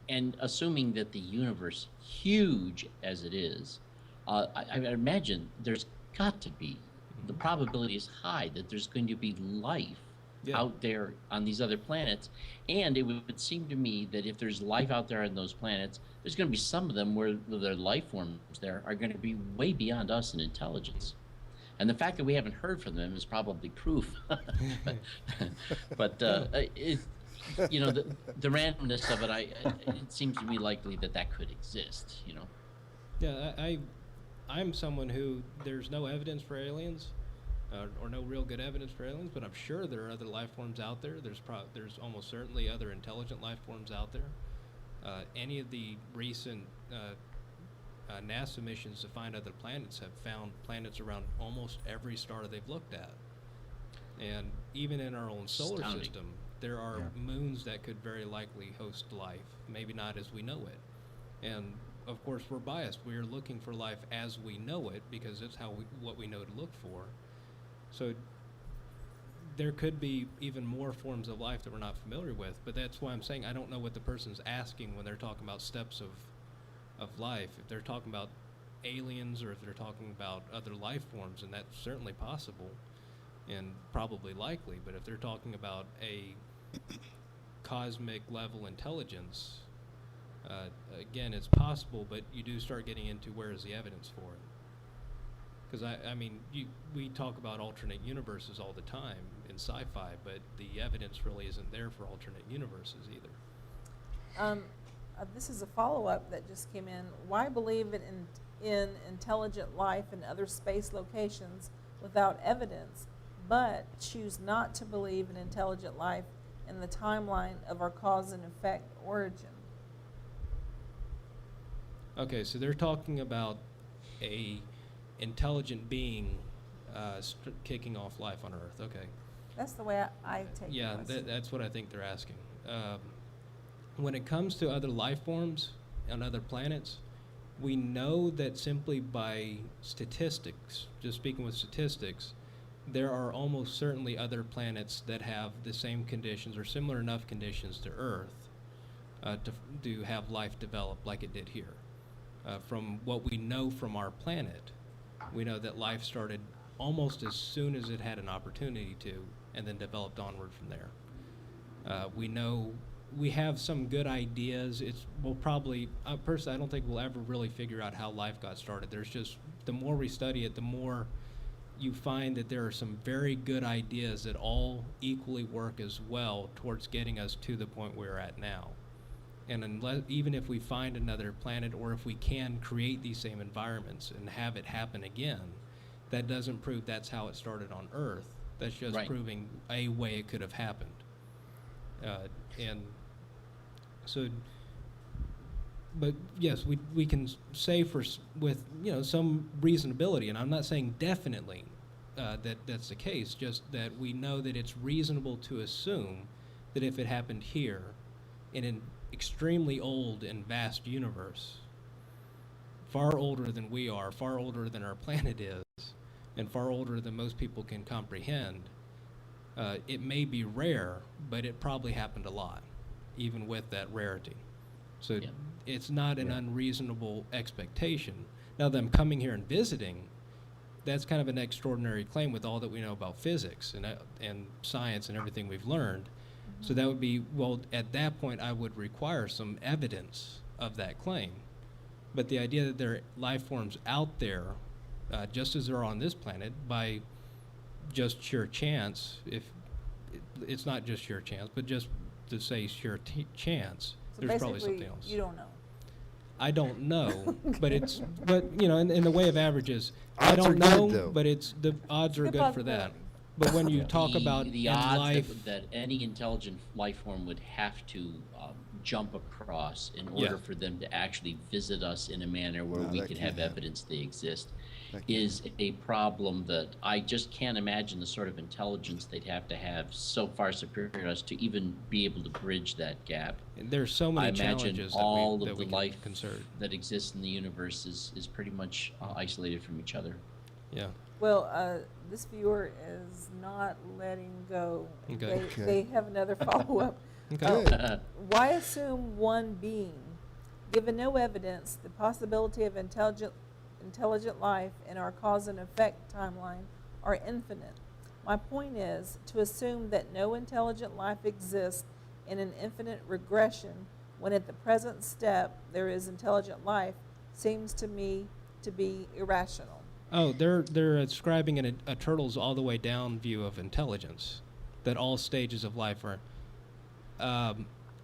And assuming that the universe, huge as it is, I imagine there's got to be, the probability is high that there's going to be life Yeah. out there on these other planets. And it would seem to me that if there's life out there on those planets, there's going to be some of them where their life forms there are going to be way beyond us in intelligence. And the fact that we haven't heard from them is probably proof. but the randomness of it, it seems to me likely that could exist. Yeah, I'm someone who, there's no evidence for aliens, or no real good evidence for aliens, but I'm sure there are other life forms out there. There's almost certainly other intelligent life forms out there. Any of the recent NASA missions to find other planets have found planets around almost every star they've looked at. And even in our own solar Astounding. system, there are moons that could very likely host life, maybe not as we know it. And of course, we're biased. We're looking for life as we know it because that's what we know to look for. So there could be even more forms of life that we're not familiar with, but that's why I'm saying I don't know what the person's asking when they're talking about steps of life. If they're talking about aliens or if they're talking about other life forms, and that's certainly possible and probably likely, but if they're talking about a cosmic level intelligence, again, it's possible, but you do start getting into where is the evidence for it. Because we talk about alternate universes all the time in sci-fi, but the evidence really isn't there for alternate universes either. this is a follow-up that just came in. Why believe in intelligent life in other space locations without evidence, but choose not to believe in intelligent life in the timeline of our cause and effect origin? Okay, so they're talking about a intelligent being kicking off life on Earth. Okay. That's the way I take it. Yeah, that's what I think they're asking. When it comes to other life forms on other planets, we know that simply by statistics, just speaking with statistics, there are almost certainly other planets that have the same conditions or similar enough conditions to Earth to have life develop like it did here. From what we know from our planet, we know that life started almost as soon as it had an opportunity to, and then developed onward from there. We know we have some good ideas. We'll probably, personally, I don't think we'll ever really figure out how life got started. There's just, the more we study it, the more you find that there are some very good ideas that all equally work as well towards getting us to the point we're at now. And unless, even if we find another planet, or if we can create these same environments and have it happen again, that doesn't prove that's how it started on Earth. That's just proving a way it could have happened. And so, but yes, we can say with some reasonability, and I'm not saying definitely that's the case, just that we know that it's reasonable to assume that if it happened here in an extremely old and vast universe, far older than we are, far older than our planet is, and far older than most people can comprehend, it may be rare, but it probably happened a lot, even with that rarity. So it's not an unreasonable expectation. Now, them coming here and visiting, that's kind of an extraordinary claim with all that we know about physics and science and everything we've learned. So that would be, well, at that point, I would require some evidence of that claim. But the idea that there are life forms out there, just as there are on this planet, by just sheer chance, if it's not just sheer chance, but just to say sheer chance, So there's probably something else. You don't know. I don't know, but in the way of averages, I Odds are don't know, good, though. but the odds are good for that. But when you talk about the in odds life, that any intelligent life form would have to jump across in order for them to actually visit us in a manner where we that could can't have happen. evidence they exist That can't is a problem that I just can't imagine the sort of intelligence they'd have to have so far superior to us to even be able to bridge that gap. there's so many I imagine challenges all that of we the can life consider. that exists in the universe is pretty much isolated from each other. Yeah. Well, this viewer is not letting go. Okay. They have another follow-up. Okay. Why assume one being, given no evidence, the possibility of intelligent life in our cause and effect timeline are infinite? My point is to assume that no intelligent life exists in an infinite regression when at the present step there is intelligent life seems to me to be irrational. Oh, they're ascribing a turtles all the way down view of intelligence, that all stages of life are.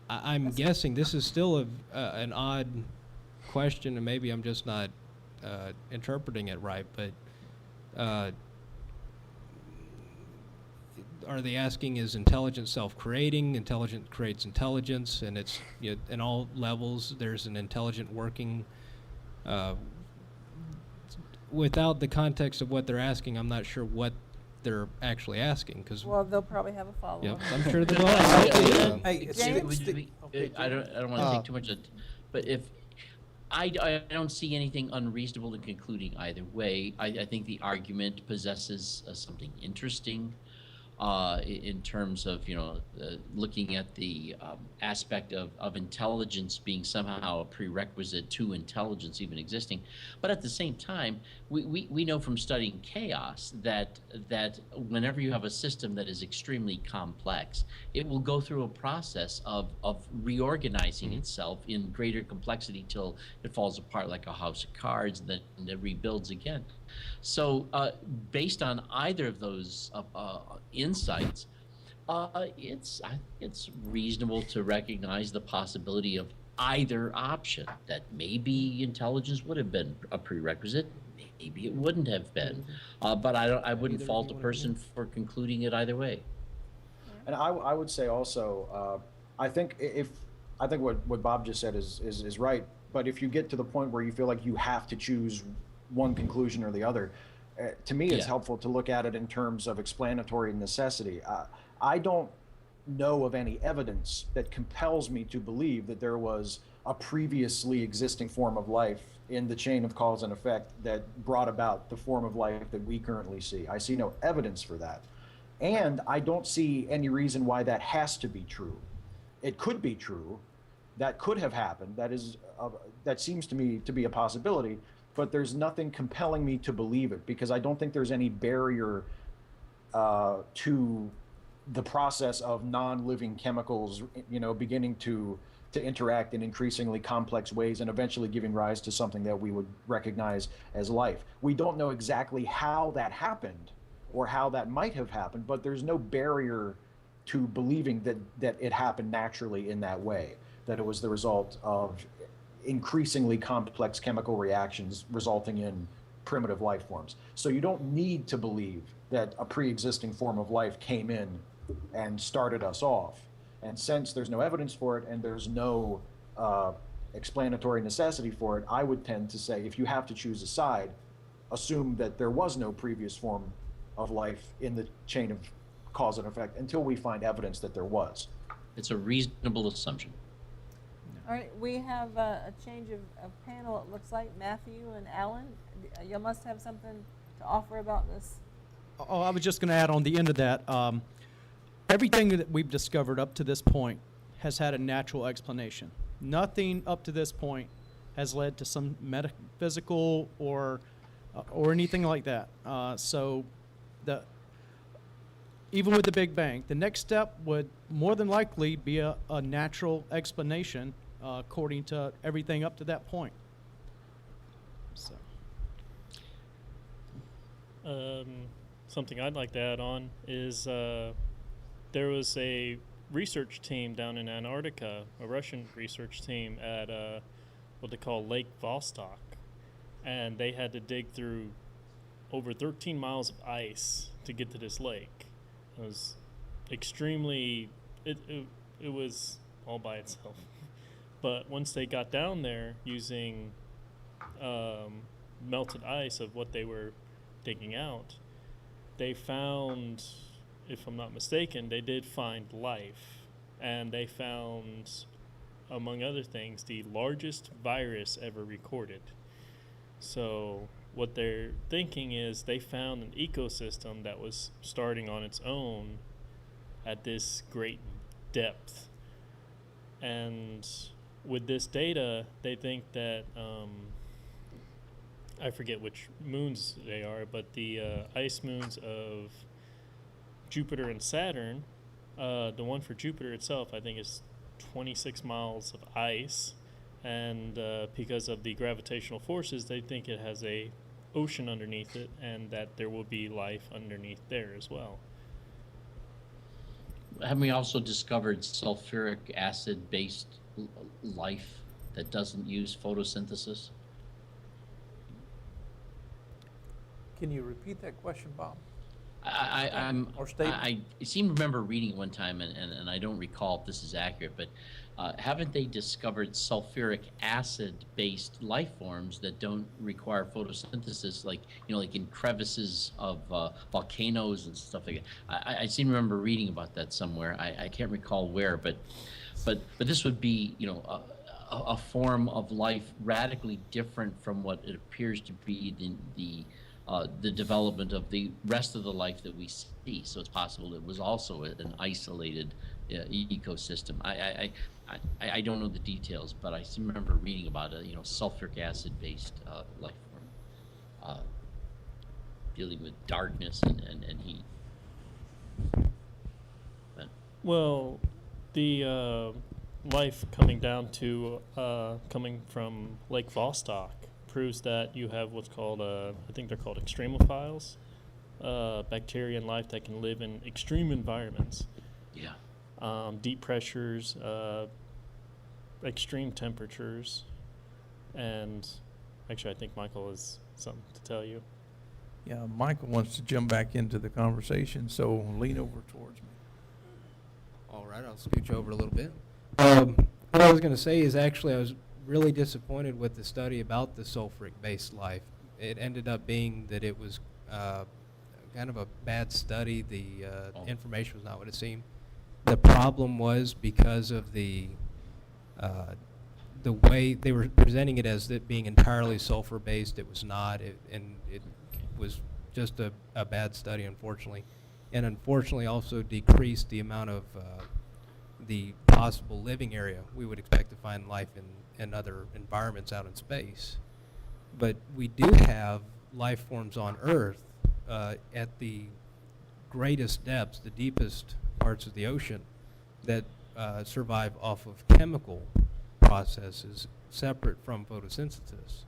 I'm guessing this is still an odd question, and maybe I'm just not interpreting it right. But are they asking, is intelligence self-creating? Intelligence creates intelligence, and it's in all levels. There's an intelligent working. Without the context of what they're asking, I'm not sure what they're actually asking. Well, they'll probably have a follow-up. Yep, I'm sure they will. Hey, James? I don't want to take too much of it, but if I don't see anything unreasonable in concluding either way. I think the argument possesses something interesting in terms of looking at the aspect of intelligence being somehow a prerequisite to intelligence even existing. But at the same time, we know from studying chaos that whenever you have a system that is extremely complex, it will go through a process of reorganizing itself in greater complexity till it falls apart like a house of cards, and then it rebuilds again. So based on either of those insights, I think it's reasonable to recognize the possibility of either option, that maybe intelligence would have been a prerequisite, maybe it wouldn't have been, but I wouldn't fault a person for concluding it either way. And I would say also, I think what Bob just said is right. But if you get to the point where you feel like you have to choose one conclusion or the other, to me, it's helpful to look at it in terms of explanatory necessity. I don't know of any evidence that compels me to believe that there was a previously existing form of life in the chain of cause and effect that brought about the form of life that we currently see. I see no evidence for that. And I don't see any reason why that has to be true. It could be true. That could have happened. That seems to me to be a possibility, but there's nothing compelling me to believe it, because I don't think there's any barrier to the process of non-living chemicals, beginning to interact in increasingly complex ways and eventually giving rise to something that we would recognize as life. We don't know exactly how that happened or how that might have happened, but there's no barrier to believing that it happened naturally in that way, that it was the result of increasingly complex chemical reactions resulting in primitive life forms. So you don't need to believe that a pre-existing form of life came in and started us off. And since there's no evidence for it and there's no explanatory necessity for it, I would tend to say, if you have to choose a side, assume that there was no previous form of life in the chain of cause and effect until we find evidence that there was. It's a reasonable assumption. All right, we have a change of panel, it looks like. Matthew and Alan, you must have something to offer about this. Oh, I was just going to add on the end of that. Everything that we've discovered up to this point has had a natural explanation. Nothing up to this point has led to some metaphysical or anything like that. So even with the Big Bang, the next step would more than likely be a natural explanation according to everything up to that point. So. Something I'd like to add on is there was a research team down in Antarctica, a Russian research team at what they call Lake Vostok, and they had to dig through over 13 miles of ice to get to this lake. It was extremely, it was all by itself. But once they got down there using melted ice of what they were digging out, they found, if I'm not mistaken, they did find life. And they found, among other things, the largest virus ever recorded. So what they're thinking is they found an ecosystem that was starting on its own at this great depth. And with this data, they think that, I forget which moons they are, but the ice moons of Jupiter and Saturn, the one for Jupiter itself, I think, is 26 miles of ice. And because of the gravitational forces, they think it has a ocean underneath it, and that there will be life underneath there as well. Haven't we also discovered sulfuric acid-based life that doesn't use photosynthesis? Can you repeat that question, Bob? I seem to remember reading it one time, and I don't recall if this is accurate, but haven't they discovered sulfuric acid-based life forms that don't require photosynthesis, like in crevices of volcanoes and stuff like that? I seem to remember reading about that somewhere. I can't recall where, but this would be a form of life radically different from what it appears to be the development of the rest of the life that we see. So it's possible it was also an isolated ecosystem. I don't know the details, but I seem to remember reading about a sulfuric acid-based life form dealing with darkness and heat. But, well, The life coming down to coming from Lake Vostok proves that you have what's called I think they're called Extremophiles, bacteria and life that can live in extreme environments. yeah. Deep pressures, extreme temperatures, and actually, I think Michael has something to tell you. Yeah, Michael wants to jump back into the conversation, so lean over towards me. All right, I'll scooch over a little bit. What I was going to say is actually I was really disappointed with the study about the sulfuric-based life. It ended up being that it was kind of a bad study. The information was not what it seemed. The problem was because of the way they were presenting it as it being entirely sulfur-based. It was not, and it was just a bad study, unfortunately. And unfortunately also decreased the amount of the possible living area we would expect to find life in other environments out in space. But we do have life forms on Earth at the greatest depths, the deepest parts of the ocean, that survive off of chemical processes separate from photosynthesis.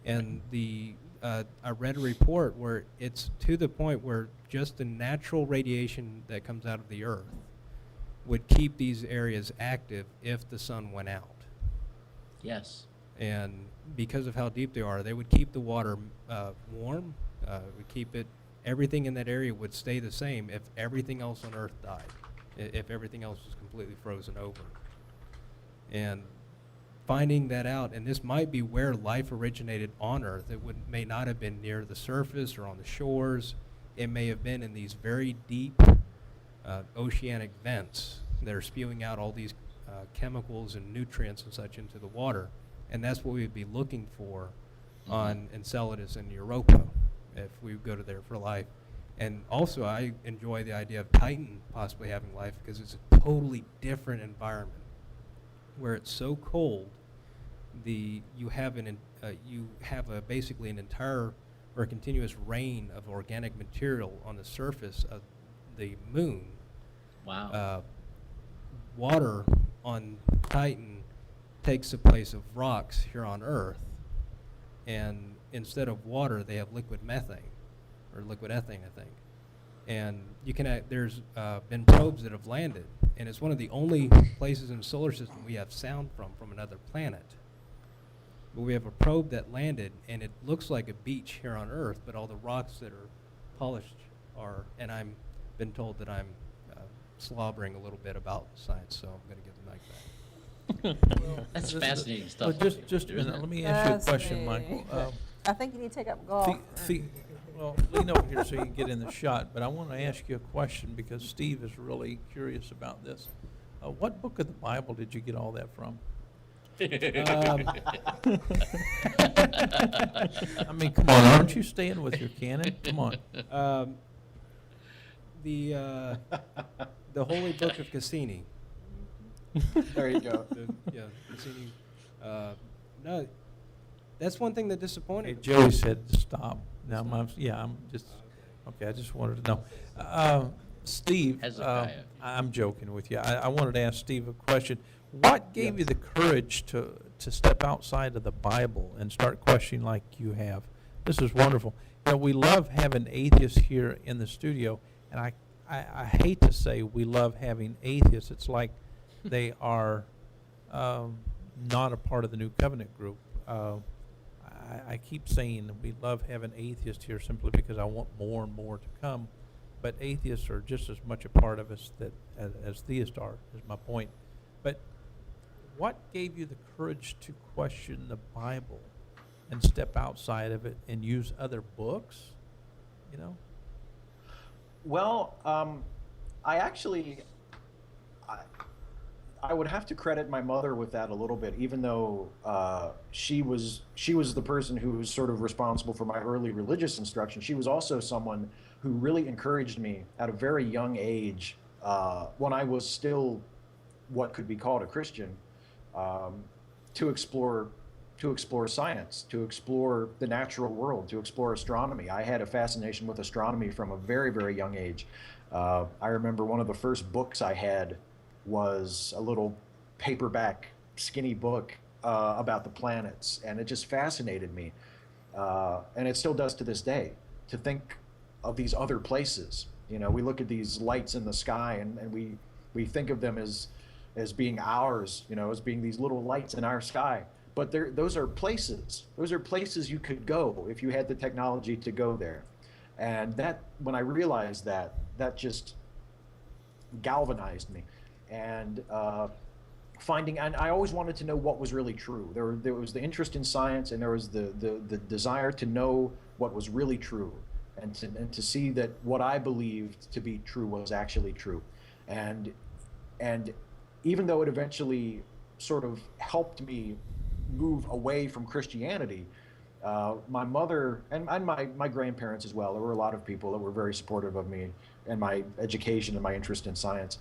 And I read a report where it's to the point where just the natural radiation that comes out of the Earth would keep these areas active if the sun went out. Yes. And because of how deep they are, they would keep the water warm, would keep it, everything in that area would stay the same if everything else on Earth died, if everything else was completely frozen over. And finding that out, and this might be where life originated on Earth. It may not have been near the surface or on the shores. It may have been in these very deep oceanic vents that are spewing out all these chemicals and nutrients and such into the water. And that's what we'd be looking for on Enceladus and Europa if we go to there for life. And also I enjoy the idea of Titan possibly having life because it's a totally different environment where it's so cold, you have basically an entire or a continuous rain of organic material on the surface of the moon. Wow. Water on Titan takes the place of rocks here on Earth, and instead of water, they have liquid methane or liquid ethane, I think. And you can there's been probes that have landed, and it's one of the only places in the solar system we have sound from another planet. But we have a probe that landed, and it looks like a beach here on Earth, but all the rocks that are polished are, and I've been told that I'm slobbering a little bit about science, so I'm going to give the mic back. That's fascinating stuff. Well, just a minute. Let me ask you a question, Fascinating. Michael. I think you need to take up golf. Well, lean over here so you can get in the shot, but I want to ask you a question because Steve is really curious about this. What book of the Bible did you get all that from? I mean, come on, aren't you staying with your canon? Come on. The Holy Book of Cassini. There you go. Cassini. No, that's one thing that disappointed me. Joey said to stop. Now, I'm just, okay, I just wanted to know. Steve, Hezekiah. I'm joking with you. I wanted to ask Steve a question. What gave you the courage to step outside of the Bible and start questioning like you have? This is wonderful. You know, we love having atheists here in the studio, and I hate to say we love having atheists. It's like they are not a part of the New Covenant group. I keep saying we love having atheists here simply because I want more and more to come. But atheists are just as much a part of us as theists are, is my point. But what gave you the courage to question the Bible and step outside of it and use other books, you know? Well, I would have to credit my mother with that a little bit, even though she was the person who was sort of responsible for my early religious instruction. She was also someone who really encouraged me at a very young age, when I was still what could be called a Christian, to explore science, to explore the natural world, to explore astronomy. I had a fascination with astronomy from a very, very young age. I remember one of the first books I had was a little paperback skinny book about the planets, and it just fascinated me. And it still does to this day, to think of these other places. You know, we look at these lights in the sky and we think of them as as being ours, as being these little lights in our sky. But those are places. Those are places you could go if you had the technology to go there. And that, when I realized that, that just galvanized me. And and I always wanted to know what was really true. There was the interest in science, and there was the desire to know what was really true, and to see that what I believed to be true was actually true. And even though it eventually sort of helped me move away from Christianity, my mother and my grandparents as well, there were a lot of people that were very supportive of me and my education and my interest in science,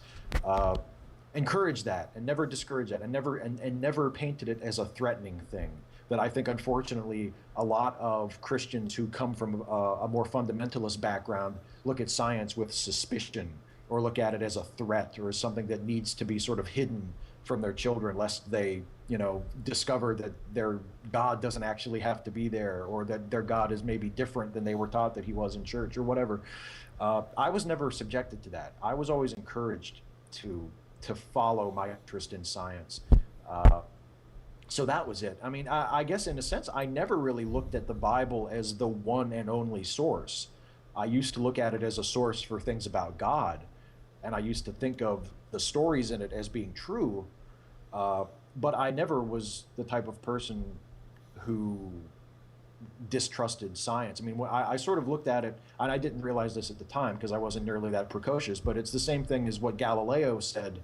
encouraged that and never discouraged that, and never painted it as a threatening thing. That I think, unfortunately, a lot of Christians who come from a more fundamentalist background look at science with suspicion, or look at it as a threat, or as something that needs to be sort of hidden from their children, lest they, discover that their God doesn't actually have to be there, or that their God is maybe different than they were taught that he was in church, or whatever. I was never subjected to that. I was always encouraged to follow my interest in science. So that was it. I mean, I guess in a sense, I never really looked at the Bible as the one and only source. I used to look at it as a source for things about God, and I used to think of the stories in it as being true, but I never was the type of person who distrusted science. I mean, I sort of looked at it, and I didn't realize this at the time because I wasn't nearly that precocious, but it's the same thing as what Galileo said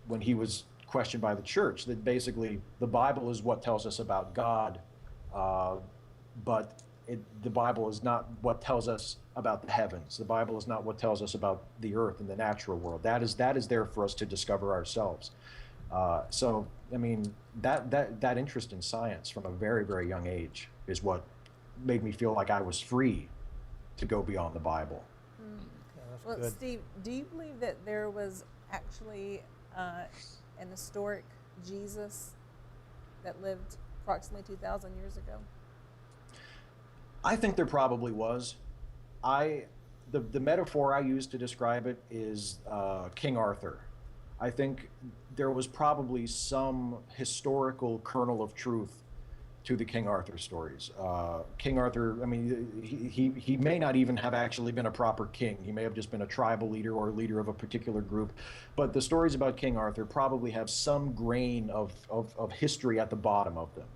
when he was questioned by the church, that basically the Bible is what tells us about God, but the Bible is not what tells us about the heavens. The Bible is not what tells us about the earth and the natural world. That is there for us to discover ourselves. So, I mean, that interest in science from a very, very young age is what made me feel like I was free to go beyond the Bible. Well, good. Steve, do you believe that there was actually an historic Jesus that lived approximately 2,000 years ago? I think there probably was. The metaphor I use to describe it is King Arthur. I think there was probably some historical kernel of truth to the King Arthur stories. King Arthur, I mean, he may not even have actually been a proper king. He may have just been a tribal leader or leader of a particular group. But the stories about King Arthur probably have some grain of history at the bottom of them.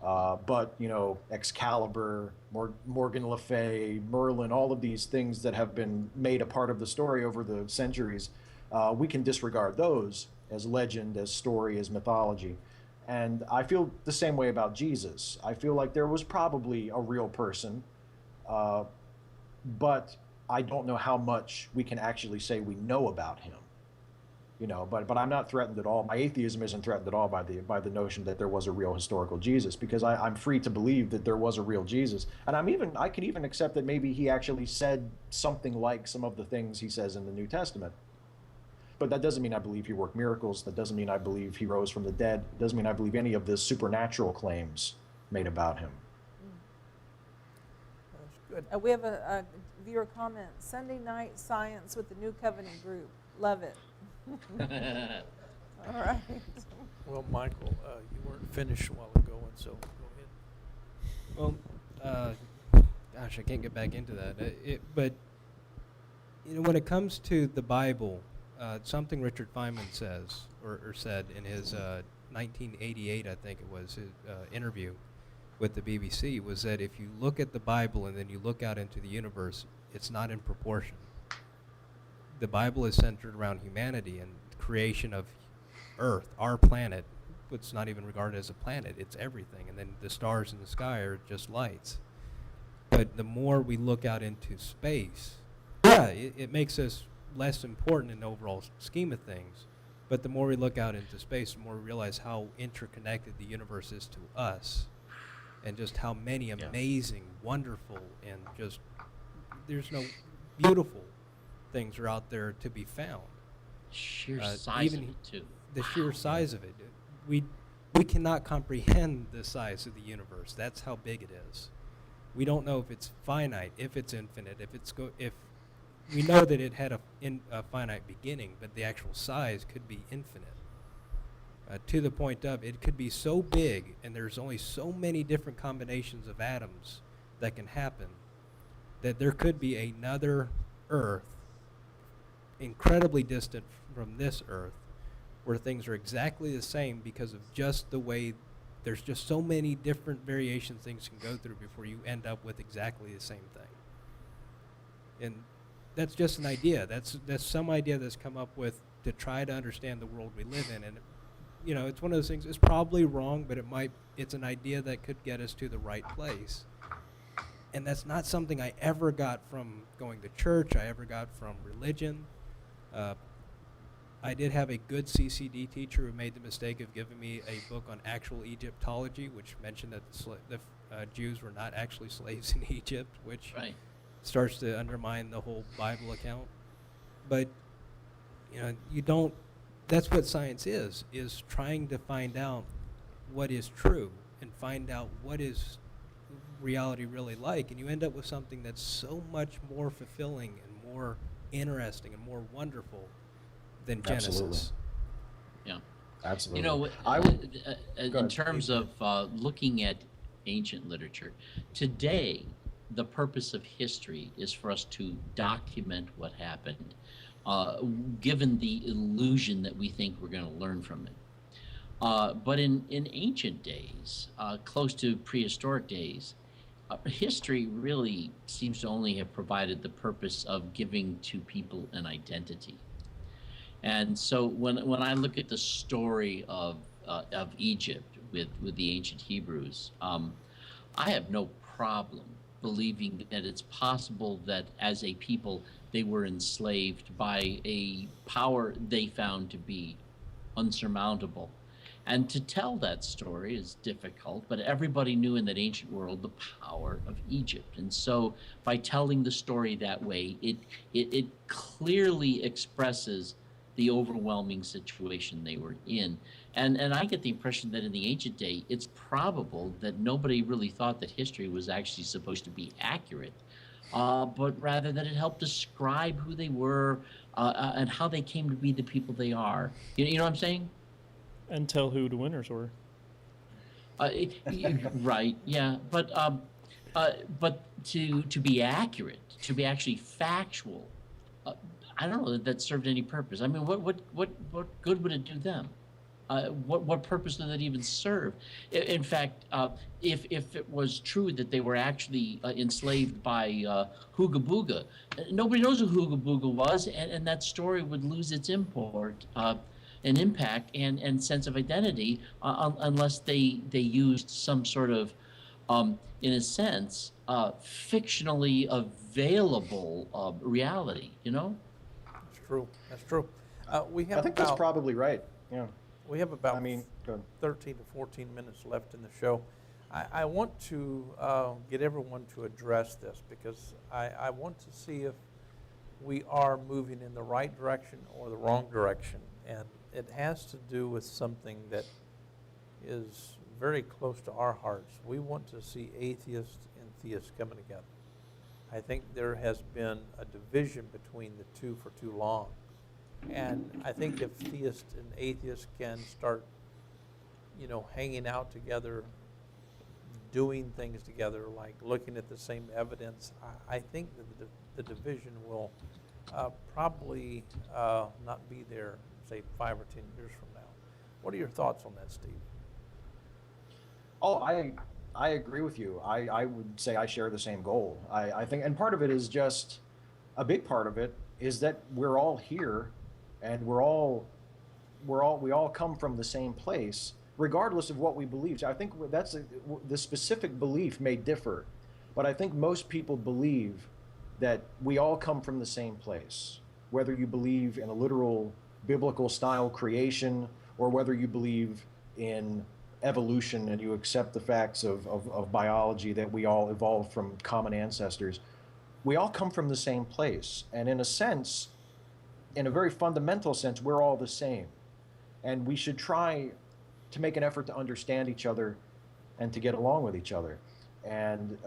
But, Excalibur, Morgan Le Fay, Merlin, all of these things that have been made a part of the story over the centuries, we can disregard those as legend, as story, as mythology. And I feel the same way about Jesus. I feel like there was probably a real person, but I don't know how much we can actually say we know about him. But I'm not threatened at all. My atheism isn't threatened at all by the notion that there was a real historical Jesus, because I'm free to believe that there was a real Jesus. And I can even accept that maybe he actually said something like some of the things he says in the New Testament. But that doesn't mean I believe he worked miracles. That doesn't mean I believe he rose from the dead. It doesn't mean I believe any of the supernatural claims made about him. That's good. We have a viewer comment. Sunday night science with the New Covenant group. Love it. All right. Well, Michael, you weren't finished a while ago, and so go ahead. Well, gosh, I can't get back into that. But when it comes to the Bible, something Richard Feynman says or said in his 1988, I think it was, his interview with the BBC, was that if you look at the Bible and then you look out into the universe, it's not in proportion. The Bible is centered around humanity and creation of Earth, our planet. It's not even regarded as a planet, it's everything. And then the stars in the sky are just lights. But the more we look out into space, it makes us less important in the overall scheme of things. But the more we look out into space, the more we realize how interconnected the universe is to us, and just how many amazing, wonderful, and just there's no beautiful things are out there to be found. Sheer size of it too. The sheer size of it. We cannot comprehend the size of the universe. That's how big it is. We don't know if it's finite, if it's infinite, if we know that it had a finite beginning, but the actual size could be infinite. To the point of it could be so big, and there's only so many different combinations of atoms that can happen, that there could be another Earth incredibly distant from this Earth where things are exactly the same because of just the way there's just so many different variations things can go through before you end up with exactly the same thing. And that's just an idea. That's some idea that's come up with to try to understand the world we live in. And you know, it's one of those things. It's probably wrong, but it's an idea that could get us to the right place. And that's not something I ever got from going to church. I ever got from religion. I did have a good CCD teacher who made the mistake of giving me a book on actual Egyptology, which mentioned that the Jews were not actually slaves in Egypt, which Right. starts to undermine the whole Bible account. But you know, you don't. That's what science is trying to find out what is true and find out what is reality really like, and you end up with something that's so much more fulfilling and more interesting and more wonderful than Genesis. Absolutely. Yeah. Absolutely. You know, I would, go in ahead. terms of looking at ancient literature, today the purpose of history is for us to document what happened, given the illusion that we think we're going to learn from it. But in ancient days, close to prehistoric days, history really seems to only have provided the purpose of giving to people an identity. And so when I look at the story of Egypt with the ancient Hebrews, I have no problem believing that it's possible that as a people they were enslaved by a power they found to be unsurmountable. And to tell that story is difficult, but everybody knew in that ancient world the power of Egypt. And so by telling the story that way, it clearly expresses the overwhelming situation they were in. And I get the impression that in the ancient day, it's probable that nobody really thought that history was actually supposed to be accurate, but rather that it helped describe who they were and how they came to be the people they are. You know what I'm saying? And tell who the winners were. Right, yeah. But to be accurate, to be actually factual, I don't know that served any purpose. I mean, what good would it do them? What purpose did that even serve? In fact, if it was true that they were actually enslaved by Hooga Booga, nobody knows who Hooga Booga was, and that story would lose its import and impact and sense of identity unless they used some sort of, in a sense, fictionally available reality. You know. That's true. That's true. We have I think that's probably right. Yeah. We have about I mean, go ahead. 13 to 14 minutes left in the show. I want to get everyone to address this because I want to see if we are moving in the right direction or the wrong direction. And it has to do with something that is very close to our hearts. We want to see atheists and theists coming together. I think there has been a division between the two for too long. And I think if theists and atheists can start, hanging out together, doing things together, like looking at the same evidence, I think that the division will probably not be there, say, 5 or 10 years from now. What are your thoughts on that, Steve? Oh, I agree with you. I would say I share the same goal. I think, and part of it is just, a big part of it is that we're all here, and we all come from the same place, regardless of what we believe. So I think the specific belief may differ, but I think most people believe that we all come from the same place, whether you believe in a literal biblical style creation or whether you believe in evolution and you accept the facts of biology, that we all evolved from common ancestors. We all come from the same place. And in a sense, in a very fundamental sense, we're all the same. And we should try to make an effort to understand each other and to get along with each other. And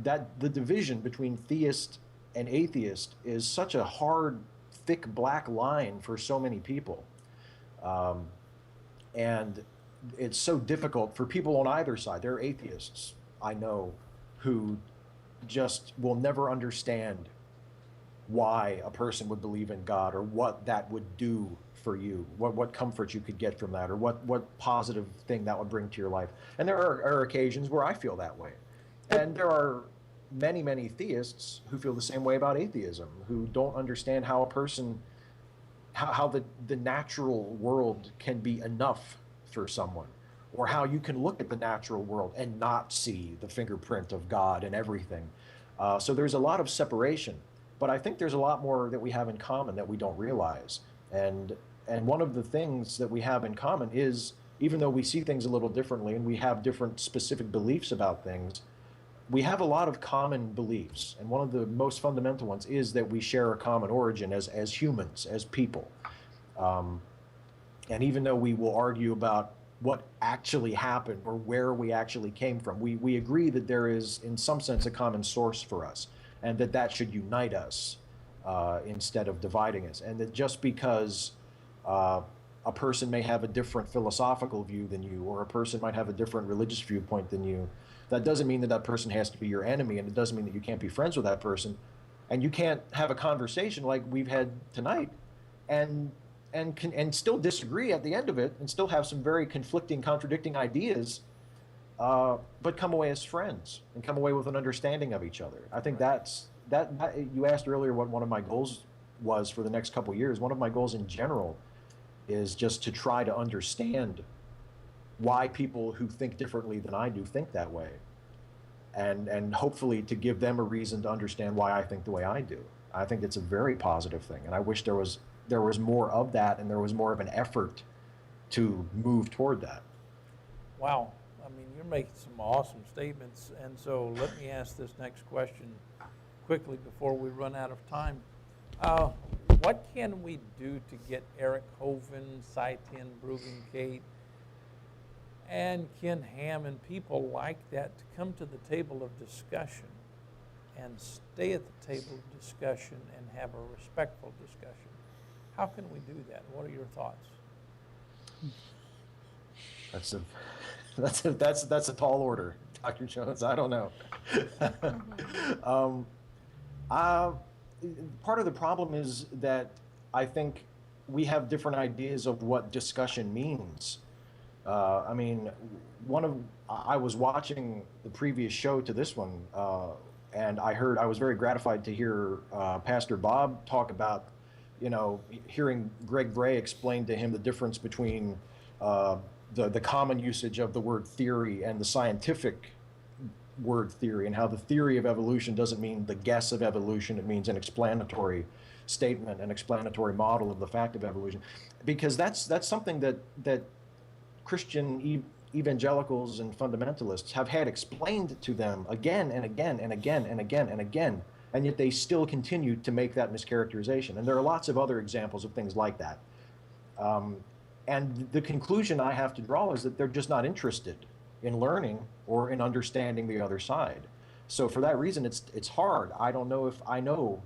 that the division between theist an atheist is such a hard, thick black line for so many people. And it's so difficult for people on either side. There are atheists I know who just will never understand why a person would believe in God, or what that would do for you, what comfort you could get from that, or what positive thing that would bring to your life. And there are occasions where I feel that way. And there are many, many theists who feel the same way about atheism, who don't understand how a person, how the natural world can be enough for someone, or how you can look at the natural world and not see the fingerprint of God and everything. So there's a lot of separation, but I think there's a lot more that we have in common that we don't realize. And one of the things that we have in common is, even though we see things a little differently and we have different specific beliefs about things, we have a lot of common beliefs. And one of the most fundamental ones is that we share a common origin as humans, as people. And even though we will argue about what actually happened or where we actually came from, we agree that there is, in some sense, a common source for us, and that should unite us instead of dividing us. And that just because a person may have a different philosophical view than you, or a person might have a different religious viewpoint than you, that doesn't mean that that person has to be your enemy, and it doesn't mean that you can't be friends with that person, and you can't have a conversation like we've had tonight, and still disagree at the end of it, and still have some very conflicting, contradicting ideas, but come away as friends and come away with an understanding of each other. I think that you asked earlier what one of my goals was for the next couple of years. One of my goals in general is just to try to understand why people who think differently than I do think that way, and hopefully to give them a reason to understand why I think the way I do. I think it's a very positive thing, and I wish there was more of that, and there was more of an effort to move toward that. Wow. I mean, you're making some awesome statements. And so let me ask this next question quickly before we run out of time. What can we do to get Eric Hovind, Saitin Bruggencate, and Ken Ham and people like that to come to the table of discussion and stay at the table of discussion and have a respectful discussion? How can we do that? What are your thoughts? That's a tall order, Dr. Jones. I don't know. Part of the problem is that I think we have different ideas of what discussion means. I mean, I was watching the previous show to this one, and I was very gratified to hear Pastor Bob talk about, hearing Greg Bray explain to him the difference between the common usage of the word theory and the scientific word theory, and how the theory of evolution doesn't mean the guess of evolution. It means an explanatory statement, an explanatory model of the fact of evolution, because that's something that Christian evangelicals and fundamentalists have had explained to them again and again and again and again and again, and yet they still continue to make that mischaracterization. And there are lots of other examples of things like that. And the conclusion I have to draw is that they're just not interested in learning or in understanding the other side. So for that reason, it's hard. I don't know if I know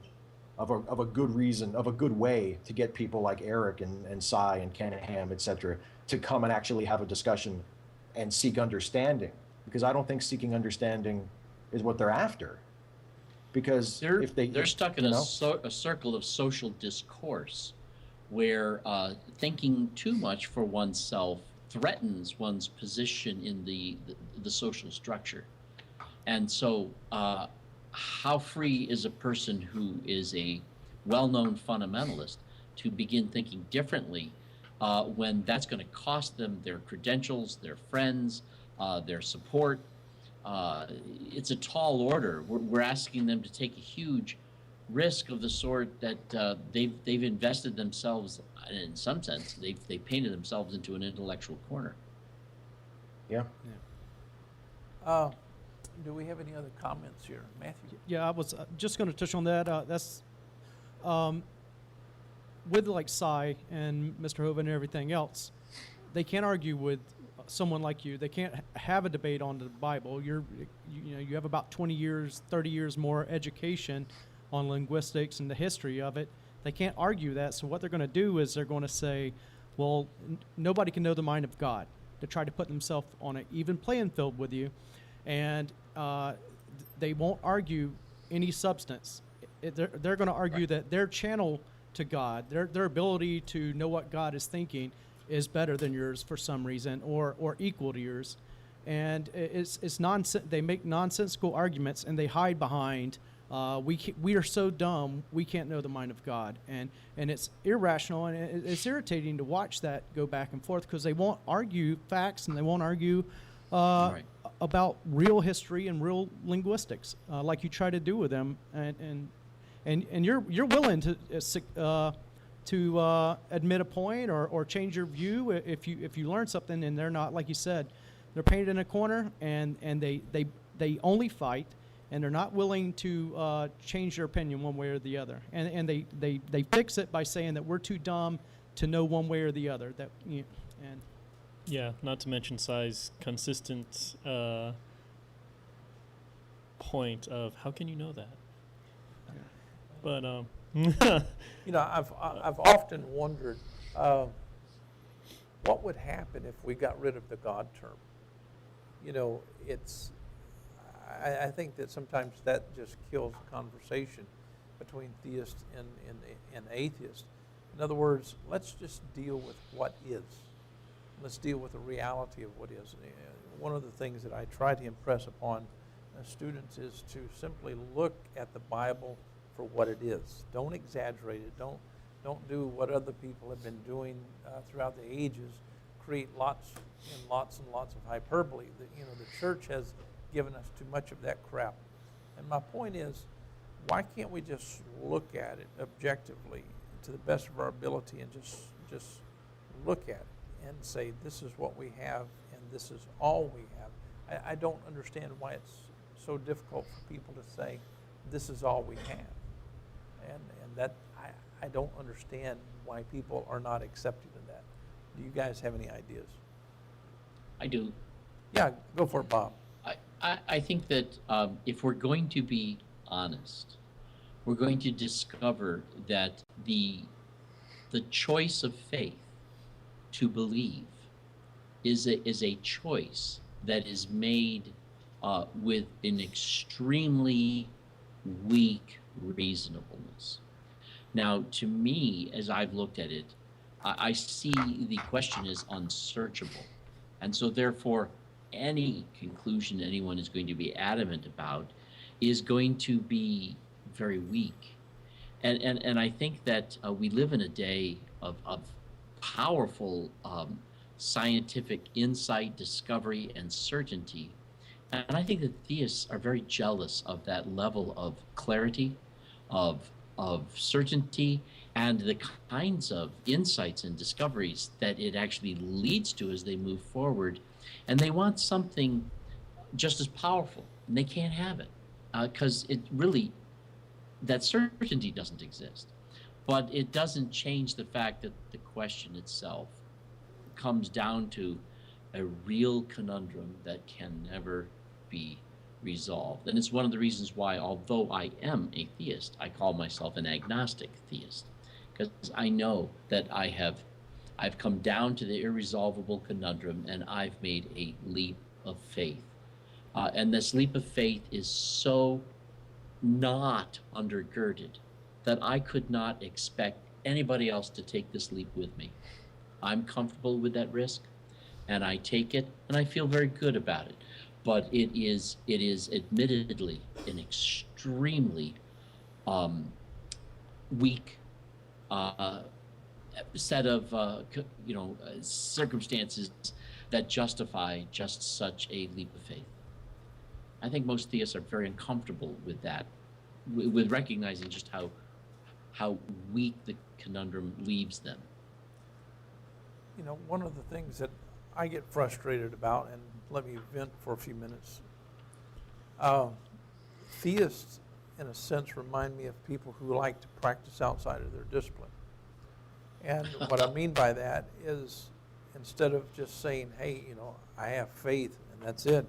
of a good reason, of a good way to get people like Eric and Cy and Ken and Ham, etc., to come and actually have a discussion and seek understanding. Because I don't think seeking understanding is what they're after. Because they're stuck in a circle of social discourse, where thinking too much for oneself threatens one's position in the social structure. And so how free is a person who is a well-known fundamentalist to begin thinking differently when that's going to cost them their credentials, their friends, their support? It's a tall order. We're asking them to take a huge risk of the sort that they've invested themselves, in some sense, they've painted themselves into an intellectual corner. Yeah. Do we have any other comments here, Matthew? Yeah, I was just going to touch on that. That's with like Cy and Mr. Hovind and everything else. They can't argue with someone like you. They can't have a debate on the Bible. You have about 20 years, 30 years more education on linguistics and the history of it. They can't argue that. So what they're going to do is they're going to say, well, nobody can know the mind of God, to try to put themselves on an even playing field with you. And they won't argue any substance. They're going to argue that their channel to God, their ability to know what God is thinking, is better than yours for some reason, or equal to yours. And it's nonsense. They make nonsensical arguments, and they hide behind, we are so dumb we can't know the mind of God, and it's irrational, and it's irritating to watch that go back and forth, because they won't argue facts, and they won't argue about real history and real linguistics like you try to do with them, and you're willing to admit a point or change your view if you learn something, and they're not, like you said, they're painted in a corner, and they only fight, and they're not willing to change their opinion one way or the other, and they fix it by saying that we're too dumb to know one way or the other. Yeah, not to mention Sai's consistent point of how can you know that? But You know, I've often wondered what would happen if we got rid of the God term. You know, I think that sometimes that just kills the conversation between theists and atheists. In other words, let's just deal with what is. Let's deal with the reality of what is. One of the things that I try to impress upon students is to simply look at the Bible for what it is. Don't exaggerate it. Don't do what other people have been doing throughout the ages. Create lots and lots and lots of hyperbole. The church has given us too much of that crap. And my point is, why can't we just look at it objectively to the best of our ability and just look at it and say, this is what we have and this is all we have? I don't understand why it's so difficult for people to say, this is all we have. And that I don't understand why people are not accepting of that. Do you guys have any ideas? I do. Yeah, go for it, Bob. I think that if we're going to be honest, we're going to discover that the choice of faith to believe is a choice that is made with an extremely weak reasonableness. Now, to me, as I've looked at it, I see the question is unsearchable. And so therefore, any conclusion anyone is going to be adamant about is going to be very weak. And I think that we live in a day of powerful scientific insight, discovery, and certainty. And I think that theists are very jealous of that level of clarity, of certainty, and the kinds of insights and discoveries that it actually leads to as they move forward. And they want something just as powerful, and they can't have it because it really, that certainty doesn't exist. But it doesn't change the fact that the question itself comes down to a real conundrum that can never be resolved. And it's one of the reasons why, although I am a theist, I call myself an agnostic theist, because I know that I've come down to the irresolvable conundrum, and I've made a leap of faith. And this leap of faith is so not undergirded that I could not expect anybody else to take this leap with me. I'm comfortable with that risk, and I take it, and I feel very good about it. But it is admittedly an extremely weak set of circumstances that justify just such a leap of faith. I think most theists are very uncomfortable with that, with recognizing just how weak the conundrum leaves them. You know, one of the things that I get frustrated about, and let me vent for a few minutes. Theists, in a sense, remind me of people who like to practice outside of their discipline. And what I mean by that is, instead of just saying, hey, I have faith and that's it,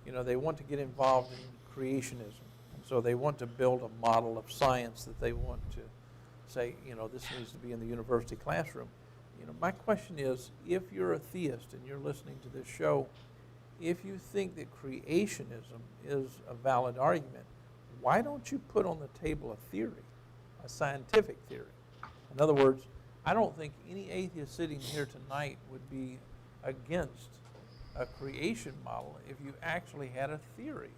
they want to get involved in creationism and so they want to build a model of science that they want to say, this needs to be in the university classroom. My question is, if you're a theist and you're listening to this show, if you think that creationism is a valid argument, why don't you put on the table a theory, a scientific theory? In other words, I don't think any atheist sitting here tonight would be against a creation model if you actually had a theory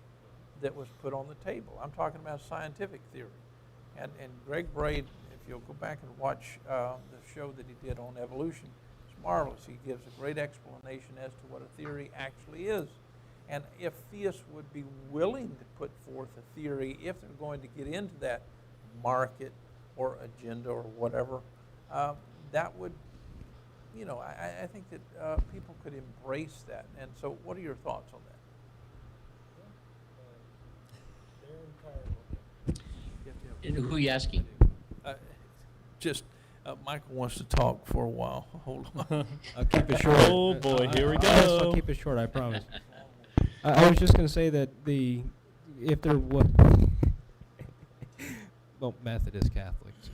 that was put on the table. I'm talking about scientific theory. And Greg Braid, if you'll go back and watch the show that he did on evolution, it's marvelous. He gives a great explanation as to what a theory actually is. And if theists would be willing to put forth a theory, if they're going to get into that market or agenda or whatever, that would, I think that people could embrace that. And so what are your thoughts on that? And who are you asking? Michael wants to talk for a while. Hold on. I'll keep it short. Oh boy, here we go. I'll keep it short, I promise. I was just going to say that if there was, well, Methodist Catholic, so.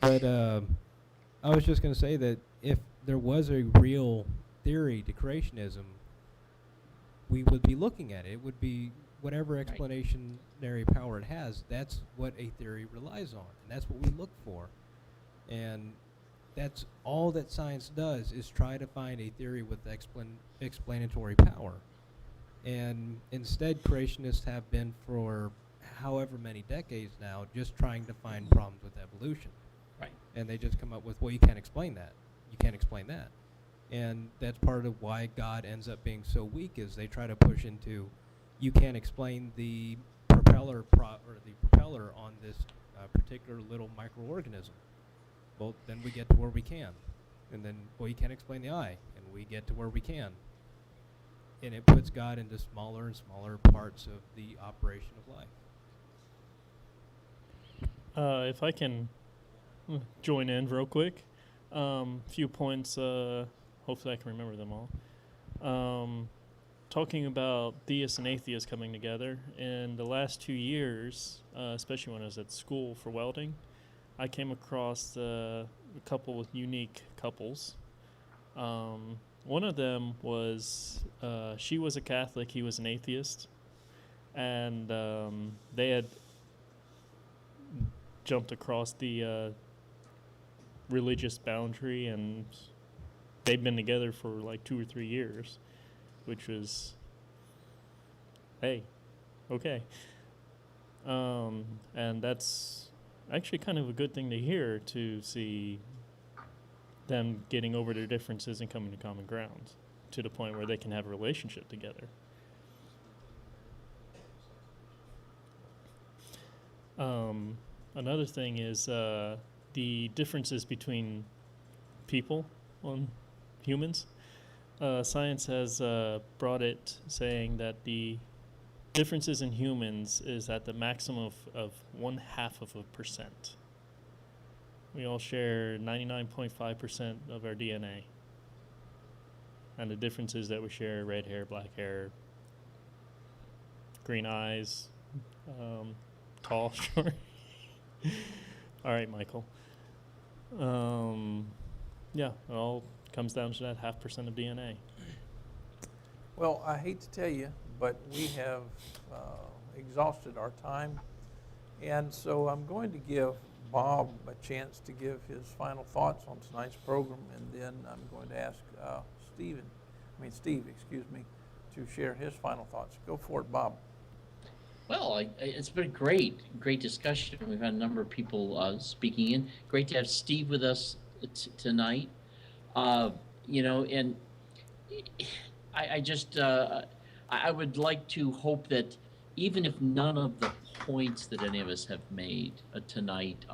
But I was just going to say that if there was a real theory to creationism, we would be looking at it. It would be whatever explanationary power it has. That's what a theory relies on, and that's what we look for. And that's all that science does, is try to find a theory with explanatory power. And instead, creationists have been for however many decades now just trying to find problems with evolution. Right. And they just come up with, well, you can't explain that. You can't explain that. And that's part of why God ends up being so weak, is they try to push into, you can't explain the propeller on this particular little microorganism. Well, then we get to where we can. And then, well, you can't explain the eye, and we get to where we can. And it puts God into smaller and smaller parts of the operation of life. If I can join in real quick, few points, hopefully I can remember them all. Talking about theists and atheists coming together, in the last 2 years, especially when I was at school for welding, I came across a couple of unique couples. One of them was, she was a Catholic, he was an atheist, and they had jumped across the religious boundary, and they'd been together for like 2 or 3 years, which was, hey, okay. And that's actually kind of a good thing to hear, to see them getting over their differences and coming to common ground to the point where they can have a relationship together. Another thing is the differences between people, humans. Science has brought it, saying that the differences in humans is at the maximum of 0.5%. We all share 99.5% of our DNA. And the differences that we share: red hair, black hair, green eyes, tall, short. All right, Michael. Yeah, it all comes down to that 0.5% of DNA. Well, I hate to tell you, but we have exhausted our time. And so I'm going to give Bob a chance to give his final thoughts on tonight's program, and then I'm going to ask Steve, to share his final thoughts. Go for it, Bob. Well, it's been a great discussion. We've had a number of people speaking in. Great to have Steve with us tonight. And I would like to hope that even if none of the points that any of us have made tonight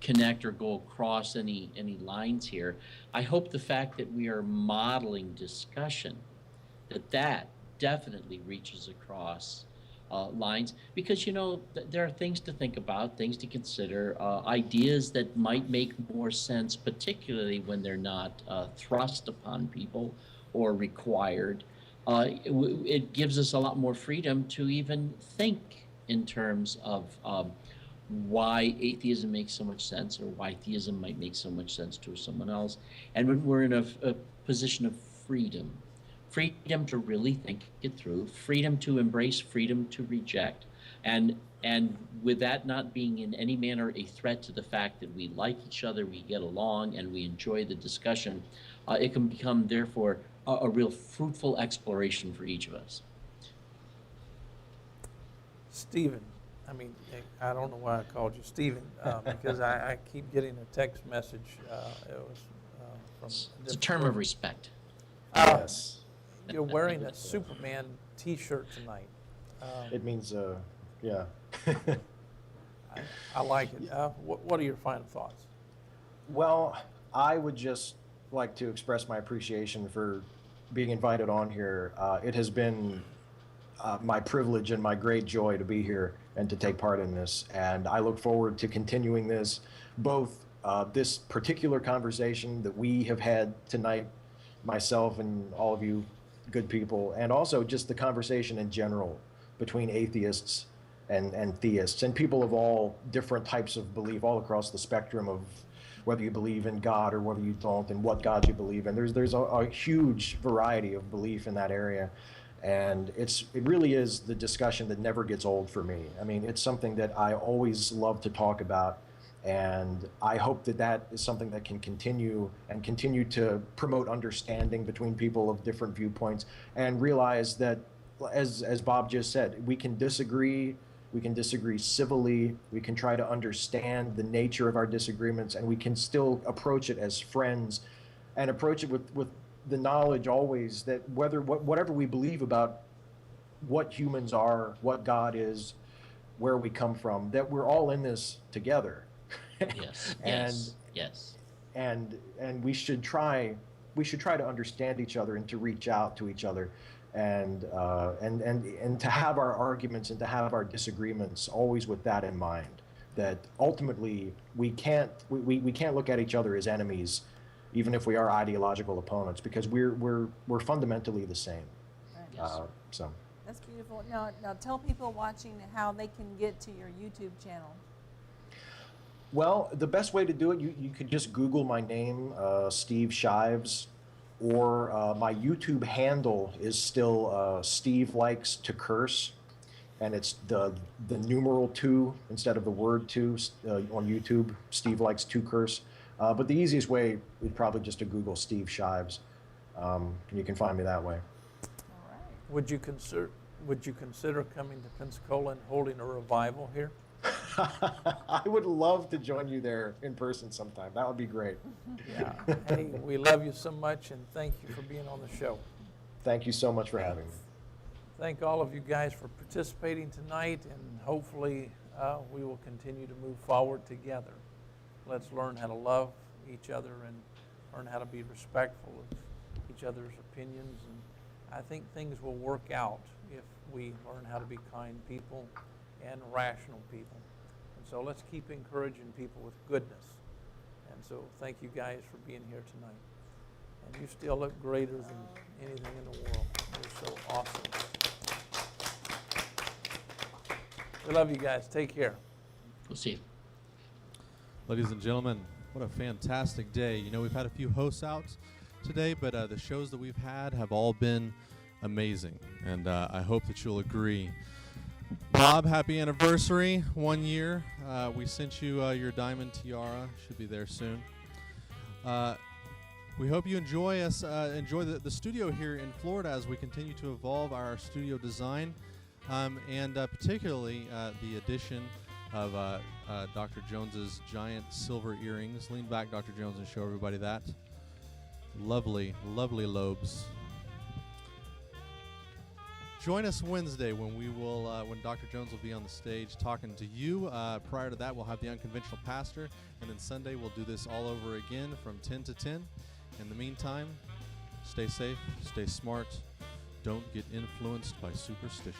connect or go across any lines here, I hope the fact that we are modeling discussion, that definitely reaches across lines, because there are things to think about, things to consider, ideas that might make more sense, particularly when they're not thrust upon people or required. It gives us a lot more freedom to even think in terms of why atheism makes so much sense, or why theism might make so much sense to someone else. And when we're in a position of freedom, freedom to really think it through, freedom to embrace, freedom to reject, and with that not being in any manner a threat to the fact that we like each other, we get along, and we enjoy the discussion, it can become, therefore, a real fruitful exploration for each of us. Stephen, I mean, I don't know why I called you Stephen, because I keep getting a text message. It was from It's a term of respect. Yes. You're wearing a Superman T-shirt tonight. It means, yeah. I like it. What are your final thoughts? Well, I would just like to express my appreciation for being invited on here. It has been my privilege and my great joy to be here and to take part in this. And I look forward to continuing this, both this particular conversation that we have had tonight, myself and all of you good people, and also just the conversation in general between atheists and theists and people of all different types of belief all across the spectrum of whether you believe in God or whether you don't, and what God you believe in. There's a huge variety of belief in that area. And it really is the discussion that never gets old for me. I mean, it's something that I always love to talk about, and I hope that that is something that can continue to promote understanding between people of different viewpoints, and realize that, as Bob just said, we can disagree civilly, we can try to understand the nature of our disagreements, and we can still approach it as friends, and approach it with the knowledge always that whatever we believe about what humans are, what God is, where we come from, that we're all in this together. Yes. Yes. And we should try to understand each other and to reach out to each other, and to have our arguments and to have our disagreements always with that in mind, that ultimately we can't look at each other as enemies, even if we are ideological opponents, because we're fundamentally the same. Right. So That's beautiful. Now tell people watching how they can get to your YouTube channel. well, the best way to do it, you could just Google my name, Steve Shives, or my YouTube handle is still Steve Likes to Curse, and it's the numeral 2 instead of the word 2 on YouTube. Steve Likes to Curse. But the easiest way is probably just to Google Steve Shives. And you can find me that way. All right. Would you consider coming to Pensacola and holding a revival here? I would love to join you there in person sometime. That would be great. Yeah. Hey, we love you so much, and thank you for being on the show. Thank you so much for having me. Thank all of you guys for participating tonight, and hopefully we will continue to move forward together. Let's learn how to love each other and learn how to be respectful of each other's opinions. And I think things will work out if we learn how to be kind people and rational people. And so let's keep encouraging people with goodness. And so thank you guys for being here tonight. And you still look greater than anything in the world. You're so awesome. We love you guys. Take care. We'll see you. Ladies and gentlemen, what a fantastic day. You know, we've had a few hosts out today, but the shows that we've had have all been amazing, and I hope that you'll agree. Bob, happy anniversary, 1 year. We sent you your diamond tiara. Should be there soon. We hope you enjoy the studio here in Florida as we continue to evolve our studio design, and particularly the addition of Dr. Jones's giant silver earrings. Lean back, Dr. Jones, and show everybody that. Lovely, lovely lobes. Join us Wednesday when when Dr. Jones will be on the stage talking to you. Prior to that, we'll have the unconventional pastor, and then Sunday we'll do this all over again from 10 to 10. In the meantime, stay safe, stay smart, don't get influenced by superstition.